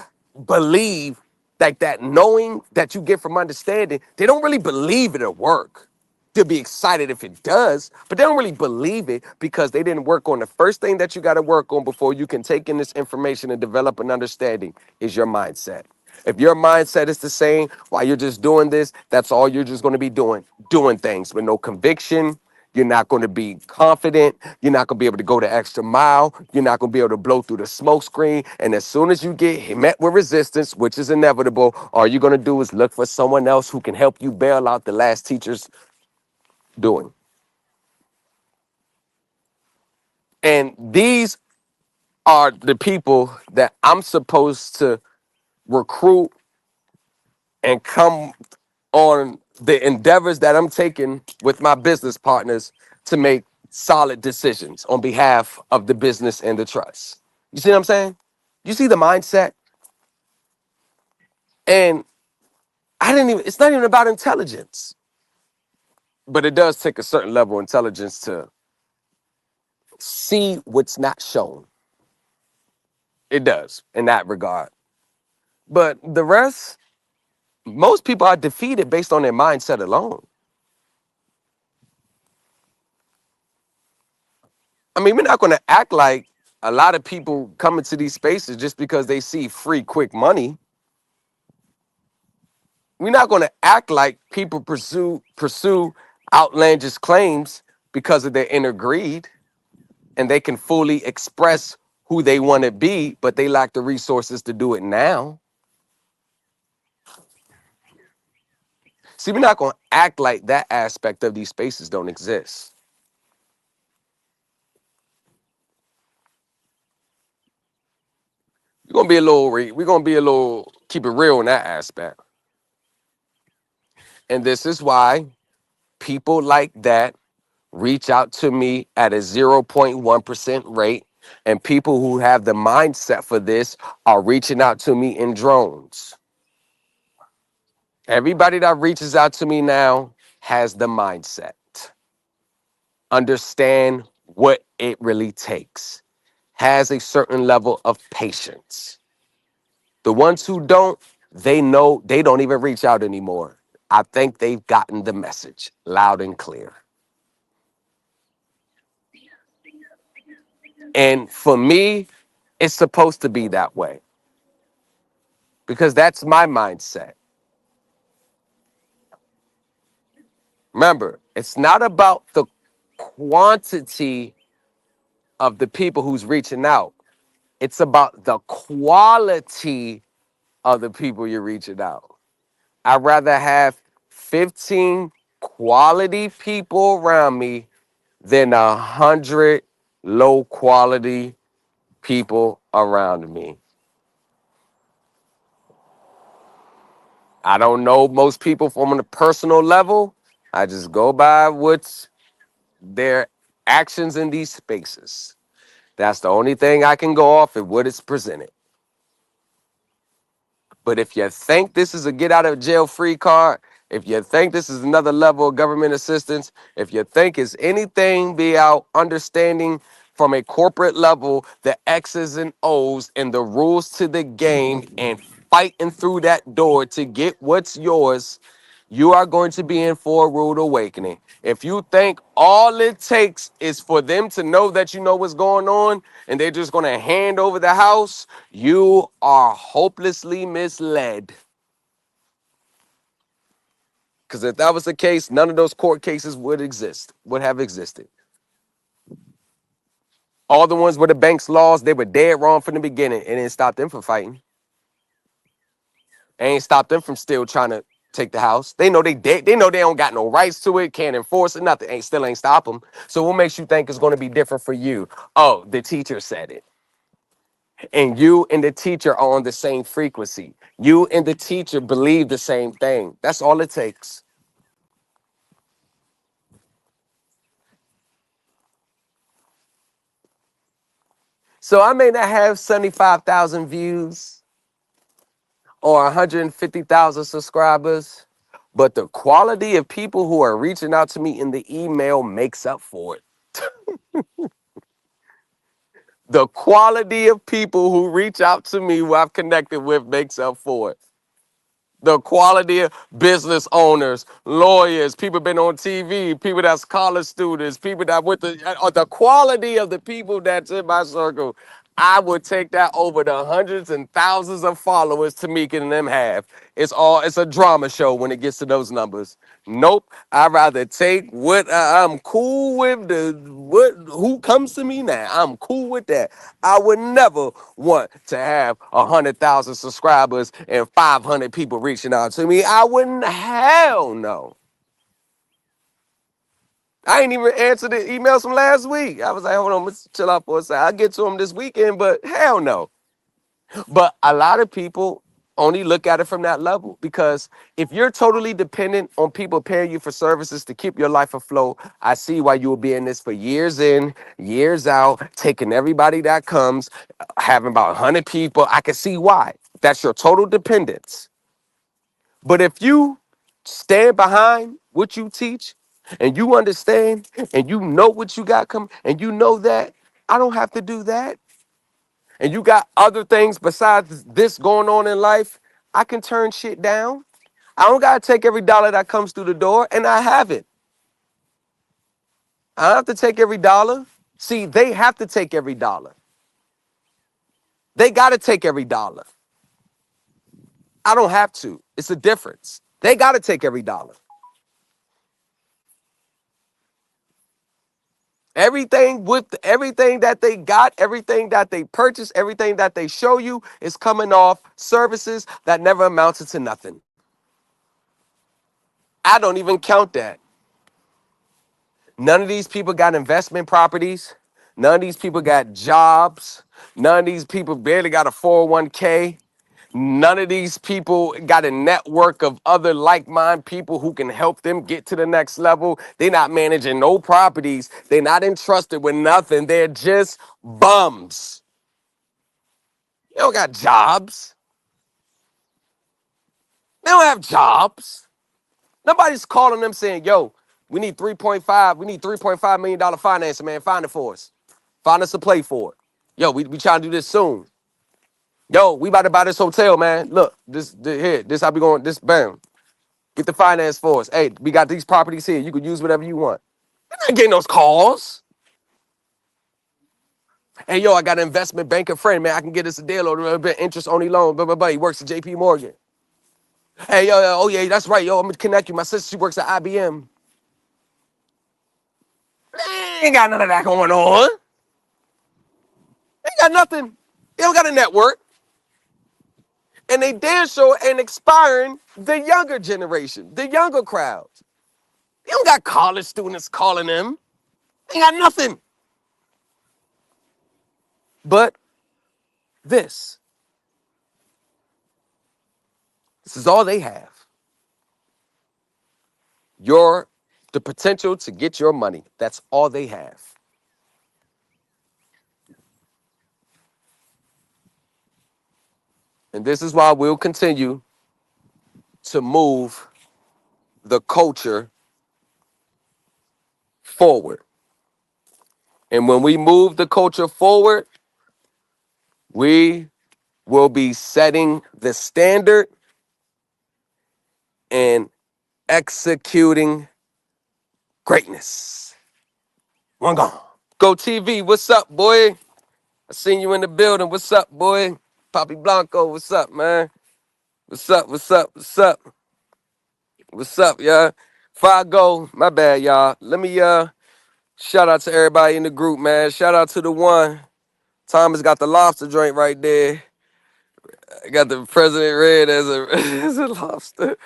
believe like that knowing that you get from understanding. They don't really believe it'll work. They'll be excited if it does, but they don't really believe it because they didn't work on the first thing that you got to work on before you can take in this information and develop an understanding is your mindset. If your mindset is the same while you're just doing this, that's all you're just going to be doing things with no conviction. You're not going to be confident. You're not going to be able to go the extra mile. You're not going to be able to blow through the smoke screen. And as soon as you get met with resistance, which is inevitable, all you're going to do is look for someone else who can help you bail out the last teacher's doing. And these are the people that I'm supposed to recruit and come on the endeavors that I'm taking with my business partners to make solid decisions on behalf of the business and the trust. You see what I'm saying? You see the mindset? And it's not even about intelligence. But it does take a certain level of intelligence to see what's not shown. It does in that regard. But the rest, most people are defeated based on their mindset alone. I mean, we're not going to act like a lot of people come into these spaces just because they see free, quick money. We're not going to act like people pursue outlandish claims because of their inner greed and they can fully express who they want to be, but they lack the resources to do it now. See, we're not going to act like that aspect of these spaces don't exist. We're going to be a little, keep it real in that aspect. And this is why people like that reach out to me at a 0.1% rate. And people who have the mindset for this are reaching out to me in drones. Everybody that reaches out to me now has the mindset. Understand what it really takes. Has a certain level of patience. The ones who don't, they know they don't even reach out anymore. I think they've gotten the message loud and clear. And for me, it's supposed to be that way because that's my mindset. Remember, it's not about the quantity of the people who's reaching out. It's about the quality of the people you're reaching out. I'd rather have 15 quality people around me than 100 low quality people around me. I don't know most people from a personal level. I just go by what's their actions in these spaces. That's the only thing I can go off of what it's presented. But if you think this is a get out of jail free card, if you think this is another level of government assistance, if you think it's anything beyond understanding from a corporate level the X's and O's and the rules to the game and fighting through that door to get what's yours, you are going to be in for a rude awakening. If you think all it takes is for them to know that you know what's going on and they're just going to hand over the house, you are hopelessly misled. Because if that was the case, none of those court cases would have existed. All the ones where the banks lost, they were dead wrong from the beginning. It didn't stop them from fighting. It ain't stopped them from still trying to take the house. They know they dead. They know they don't got no rights to it, can't enforce it, nothing. Still ain't stop them. So what makes you think it's going to be different for you? Oh, the teacher said it. And you and the teacher are on the same frequency. You and the teacher believe the same thing. That's all it takes. So I may not have 75,000 views or 150,000 subscribers, but the quality of people who are reaching out to me in the email makes up for it. The quality of people who reach out to me who I've connected with makes up for it. The quality of business owners, lawyers, people been on TV, people that's college students, people that with the quality of the people that's in my circle, I would take that over the hundreds and thousands of followers Tamika and them have. It's a drama show when it gets to those numbers. Nope. I'd rather take what I'm cool with who comes to me now. I'm cool with that. I would never want to have 100,000 subscribers and 500 people reaching out to me. I wouldn't. Hell no. I ain't even answered the emails from last week. I was like, hold on, let's chill out for a second. I'll get to them this weekend, but hell no. But a lot of people only look at it from that level because if you're totally dependent on people paying you for services to keep your life afloat, I see why you will be in this for years in, years out, taking everybody that comes, having about 100 people. I can see why. That's your total dependence. But if you stand behind what you teach and you understand and you know what you got coming and you know that I don't have to do that and you got other things besides this going on in life, I can turn shit down. I don't got to take every dollar that comes through the door, and I have it. I don't have to take every dollar. See, they have to take every dollar. They got to take every dollar. I don't have to. It's a difference. They got to take every dollar. Everything that they got, everything that they purchase, everything that they show you is coming off services that never amounted to nothing. I don't even count that. None of these people got investment properties. None of these people got jobs. None of these people barely got a 401k. None of these people got a network of other like-minded people who can help them get to the next level. They're not managing no properties. They're not entrusted with nothing. They're just bums. They don't got jobs. They don't have jobs. Nobody's calling them saying, yo, we need $3.5 million financing, man. Find it for us. Find us a play for it. Yo, we trying to do this soon. Yo, we about to buy this hotel, man. Look, this how we going, this, bam. Get the finance for us. Hey, we got these properties here. You can use whatever you want. You're not getting those calls. Hey, yo, I got an investment banker friend, man. I can get us a deal or a bit interest-only loan. Blah, blah, blah. He works at JP Morgan. Hey, yo, oh, yeah, that's right, yo. I'm going to connect you. My sister, she works at IBM. Ain't got none of that going on. Ain't got nothing. They don't got a network. And they damn sure ain't inspiring the younger generation, the younger crowds. They don't got college students calling them. They ain't got nothing. But this. This is all they have. The potential to get your money. That's all they have. And this is why we'll continue to move the culture forward. And when we move the culture forward, we will be setting the standard and executing greatness. One gone. Go TV, what's up, boy? I seen you in the building. What's up, boy? Poppy Blanco, what's up, man? What's up, what's up, what's up? What's up, y'all? Before I go, my bad, y'all. Let me shout out to everybody in the group, man. Shout out to the one. Thomas got the lobster joint right there. I got the president read as a, as a lobster.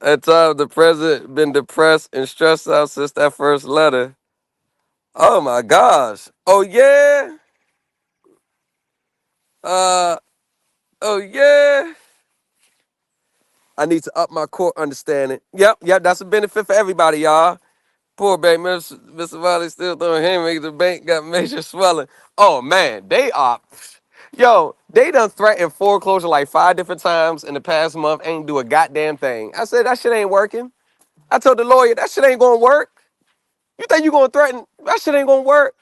At time, the president been depressed and stressed out since that first letter. Oh my gosh. Oh yeah. Uh. Oh yeah. I need to up my court understanding. Yep. That's a benefit for everybody, y'all. Poor baby, Mr. Wiley still throwing haymakers. The bank got major swelling. Oh man, they are. Yo, they done threatened foreclosure like 5 different times in the past month. Ain't do a goddamn thing. I said that shit ain't working. I told the lawyer that shit ain't gonna work. You think you gonna threaten? That shit ain't gonna work.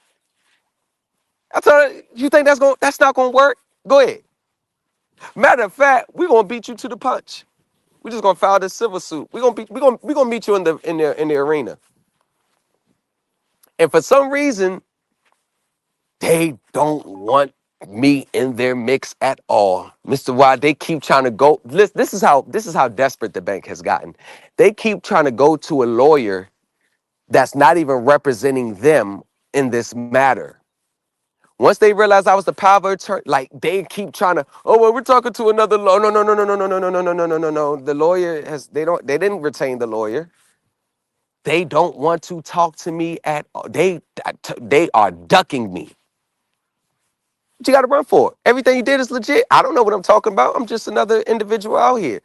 I told her, you think that's not gonna work? Go ahead. Matter of fact, we gonna beat you to the punch. We just gonna file this civil suit. We gonna meet you in the arena. And for some reason, they don't want me in their mix at all. Mr. Y, they keep trying to go. This is how desperate the bank has gotten. They keep trying to go to a lawyer that's not even representing them in this matter. Once they realize I was the power of attorney, like they keep trying to, oh well, we're talking to another lawyer. No. The lawyer they didn't retain the lawyer. They don't want to talk to me at all. They are ducking me. What you got to run for? Everything you did is legit. I don't know what I'm talking about. I'm just another individual out here.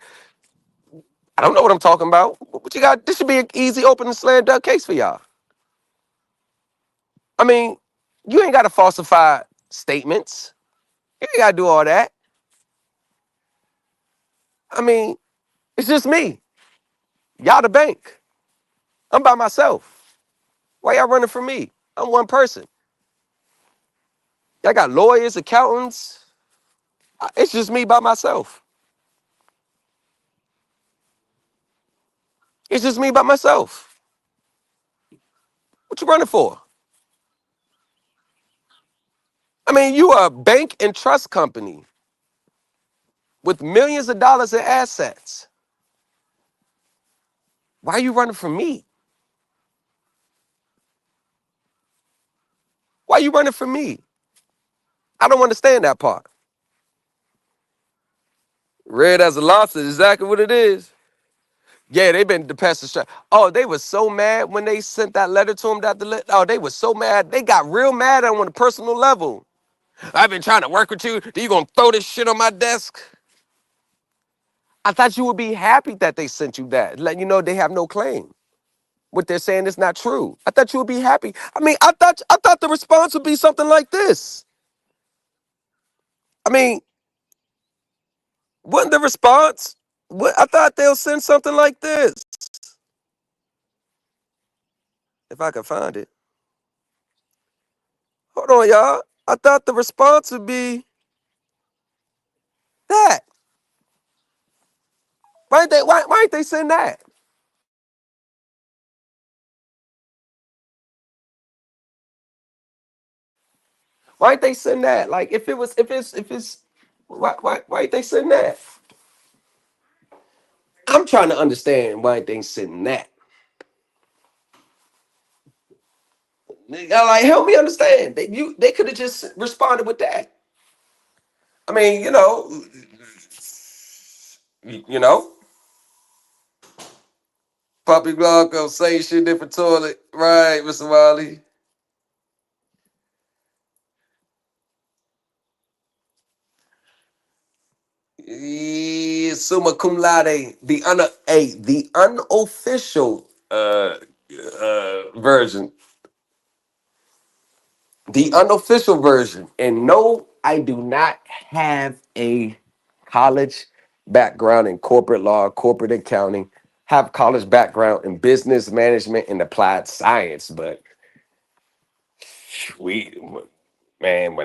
I don't know what I'm talking about. What you got? This should be an easy, open, and slam dunk case for y'all. I mean, you ain't got to falsify statements. You ain't got to do all that. I mean, it's just me. Y'all the bank. I'm by myself. Why y'all running from me? I'm one person. Y'all got lawyers, accountants. It's just me by myself. It's just me by myself. What you running for? I mean, you are a bank and trust company with millions of dollars in assets. Why are you running from me? Why are you running from me? I don't understand that part. Red as a lobster is exactly what it is. Yeah, they've been the past the. Oh, they were so mad when they sent that letter to him. Oh, they were so mad. They got real mad on a personal level. I've been trying to work with you. You gonna throw this shit on my desk? I thought you would be happy that they sent you that, letting you know they have no claim. What they're saying is not true. I thought you would be happy. I mean, I thought the response would be something like this. I mean, wasn't the response? What I thought they'll send something like this. If I could find it. Hold on, y'all. I thought the response would be that. Why ain't they send that? Why ain't they send that? Like if it's why ain't they send that? I'm trying to understand why ain't they sending that. Like help me understand. They could have just responded with that. I mean, you know, Puppy Blanco, same shit, different toilet. Right, Mr. Wiley. Summa cum laude, the unofficial version, the unofficial version. And no, I do not have a college background in corporate law, corporate accounting. Have college background in business management and applied science, but we man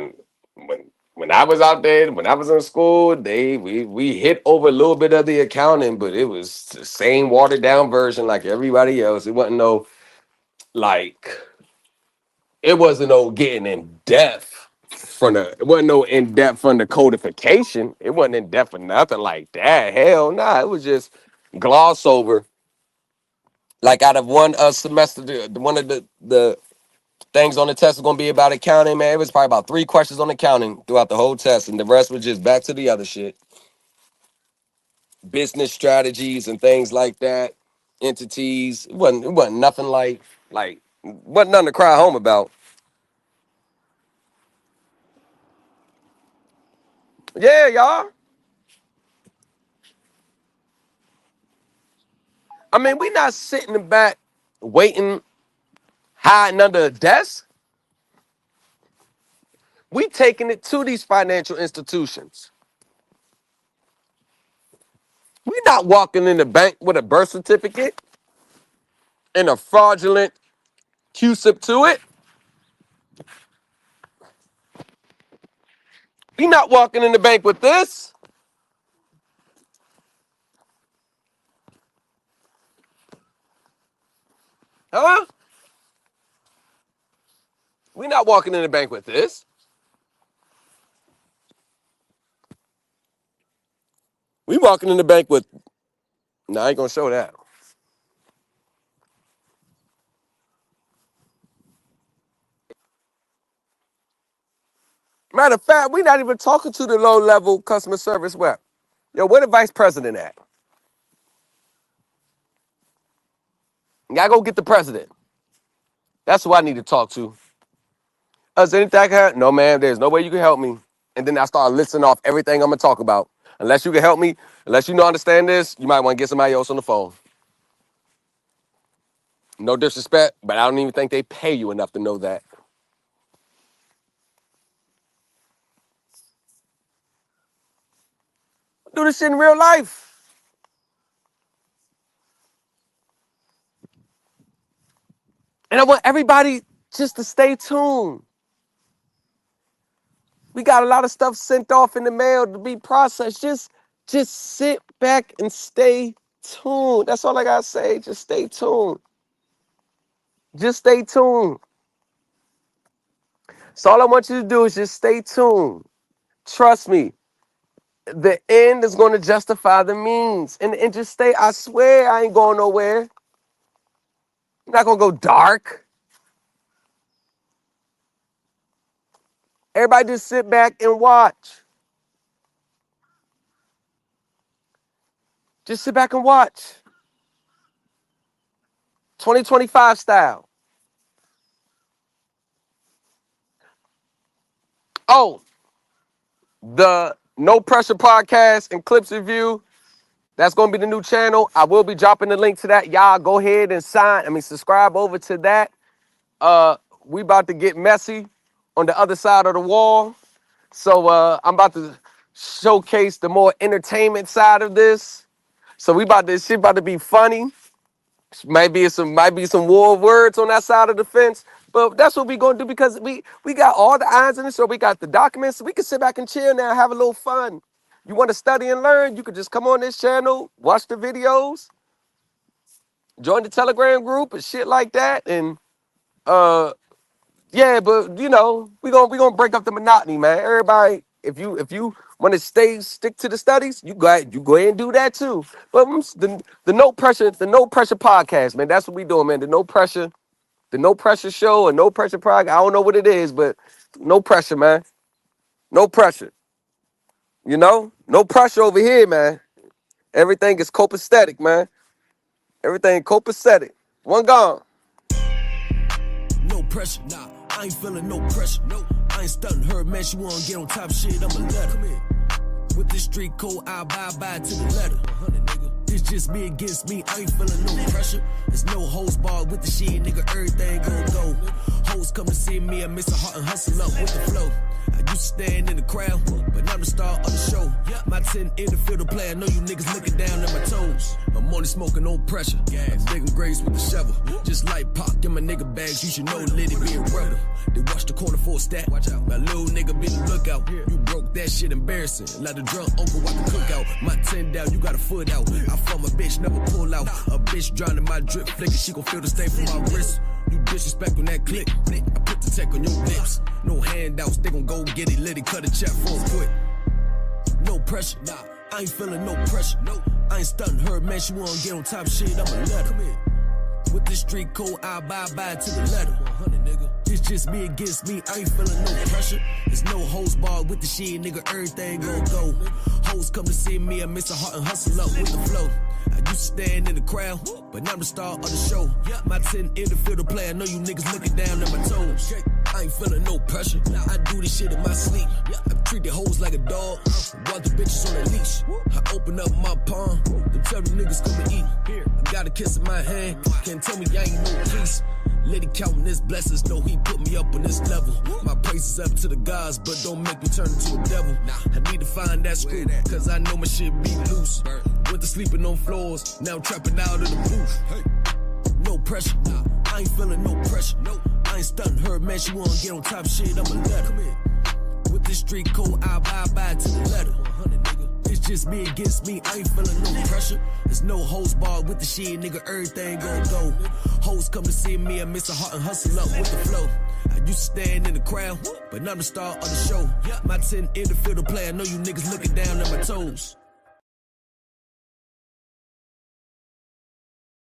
when I was out there, when I was in school, we hit over a little bit of the accounting, but it was the same watered down version like everybody else. It wasn't no like it wasn't no getting in depth it wasn't no in depth from the codification. It wasn't in depth for nothing like that. Hell nah. It was just gloss over. Like out of one semester, one of the things on the test is gonna be about accounting, man. It was probably about 3 questions on accounting throughout the whole test, and the rest was just back to the other shit. Business strategies and things like that, entities. It wasn't nothing like wasn't nothing to cry home about. Yeah, y'all. I mean, we not sitting in the back waiting, hiding under a desk. We taking it to these financial institutions. We not walking in the bank with a birth certificate and a fraudulent QSIP to it. We not walking in the bank with this. Huh? We not walking in the bank with this. We walking in the bank with. No, I ain't gonna show that. Matter of fact, we not even talking to the low level customer service rep. Yo, where the vice president at? Y'all go get the president. That's who I need to talk to. Is there anything I can help? No, man, there's no way you can help me. And then I start listing off everything I'm gonna talk about. Unless you can help me, unless you know understand this, you might want to get somebody else on the phone. No disrespect, but I don't even think they pay you enough to know that. Do this shit in real life. And I want everybody just to stay tuned. We got a lot of stuff sent off in the mail to be processed. Just sit back and stay tuned. That's all I gotta say. Just stay tuned. Just stay tuned. So all I want you to do is just stay tuned. Trust me. The end is going to justify the means. And just stay. I swear I ain't going nowhere. I'm not going to go dark. Everybody just sit back and watch. Just sit back and watch. 2025 style. Oh, the No Pressure Podcast and Clips Review. That's going to be the new channel. I will be dropping the link to that. Y'all go ahead and subscribe over to that. We about to get messy on the other side of the wall. So I'm about to showcase the more entertainment side of this. So this shit about to be funny. Might be some war of words on that side of the fence. But that's what we gonna do because we got all the irons in the show. We got the documents. So we can sit back and chill now, have a little fun. You want to study and learn? You could just come on this channel, watch the videos, join the Telegram group and shit like that. And yeah, but we gonna break up the monotony, man. Everybody, if you want to stick to the studies, you go ahead and do that too. But the no pressure podcast, man. That's what we doing, man. The no pressure show or no pressure podcast. I don't know what it is, but no pressure, man. No pressure. No pressure over here, man. Everything is copacetic, man. Everything copacetic. One gone. No pressure, nah. I ain't feeling no pressure. No, I ain't stunting her, man. She wanna get on top shit. I'ma let her. Come here. With this street code, I abide to the letter. It's just me against me. I ain't feeling no pressure. There's no hoes barred with the shit, nigga. Everything gon' go. Hoes come to see me. I miss a heart and hustle up with the flow. I used to stand in the crowd, but now I'm the star of the show. My 10 in the field of play. I know you niggas looking down at my toes. I'm only smoking no pressure. I'm digging graves with the shovel. Just like Pac in my nigga bags. You should know Liddy be a rebel. They watch the corner for a stat. Watch out. My little nigga be the lookout. You broke that shit embarrassing. Like the drunk uncle at the cookout. My 10 down, you got a foot out. I fuck my bitch, never pull out. A bitch drowning my drip flicker. She gon' feel the stain from my wrist. You disrespect on that click. I put the tech on your lips. No handouts, they gon' go get it lit. Cut a check for a quick. No pressure, nah. I ain't feeling no pressure. No, I ain't stunting her, man. She wanna get on top shit. I'ma let her. Come here. With this street code, I abide to the letter. 100, nigga. It's just me against me. I ain't feeling no pressure. There's no hoes barred with the shit, nigga. Everything gon' go. Hoes come to see me. I miss a heart and hustle up with the flow. I used to stand in the crowd, but now I'm the star of the show. My 10 in the field of play. I know you niggas looking down at my toes. I ain't feeling no pressure. I do this shit in my sleep. I treat the hoes like a dog. While the bitches on a leash. I open up my palm. Them tell the niggas come and eat. I got a kiss in my hand. Can't tell me I ain't no peace. Let it counting his blessings, know he put me up on this level. My praise is up to the gods, but don't make me turn into a devil. I need to find that screw, cause I know my shit be loose. Went to sleeping on floors, now I'm trapping out of the booth. No pressure, nah. I ain't feeling no pressure. No, I ain't stunting her, man. She wanna get on top shit. I'ma let her. Come here. With this street code, I abide to the letter. 100, nigga. It's just me against me. I ain't feeling no pressure. There's no hoes barred with the shit, nigga. Everything gon' go. Hoes come to see me. I miss a heart and hustle up with the flow. I used to stand in the crowd, but now I'm the star of the show. My 10 in the field of play. I know you niggas looking down at my toes.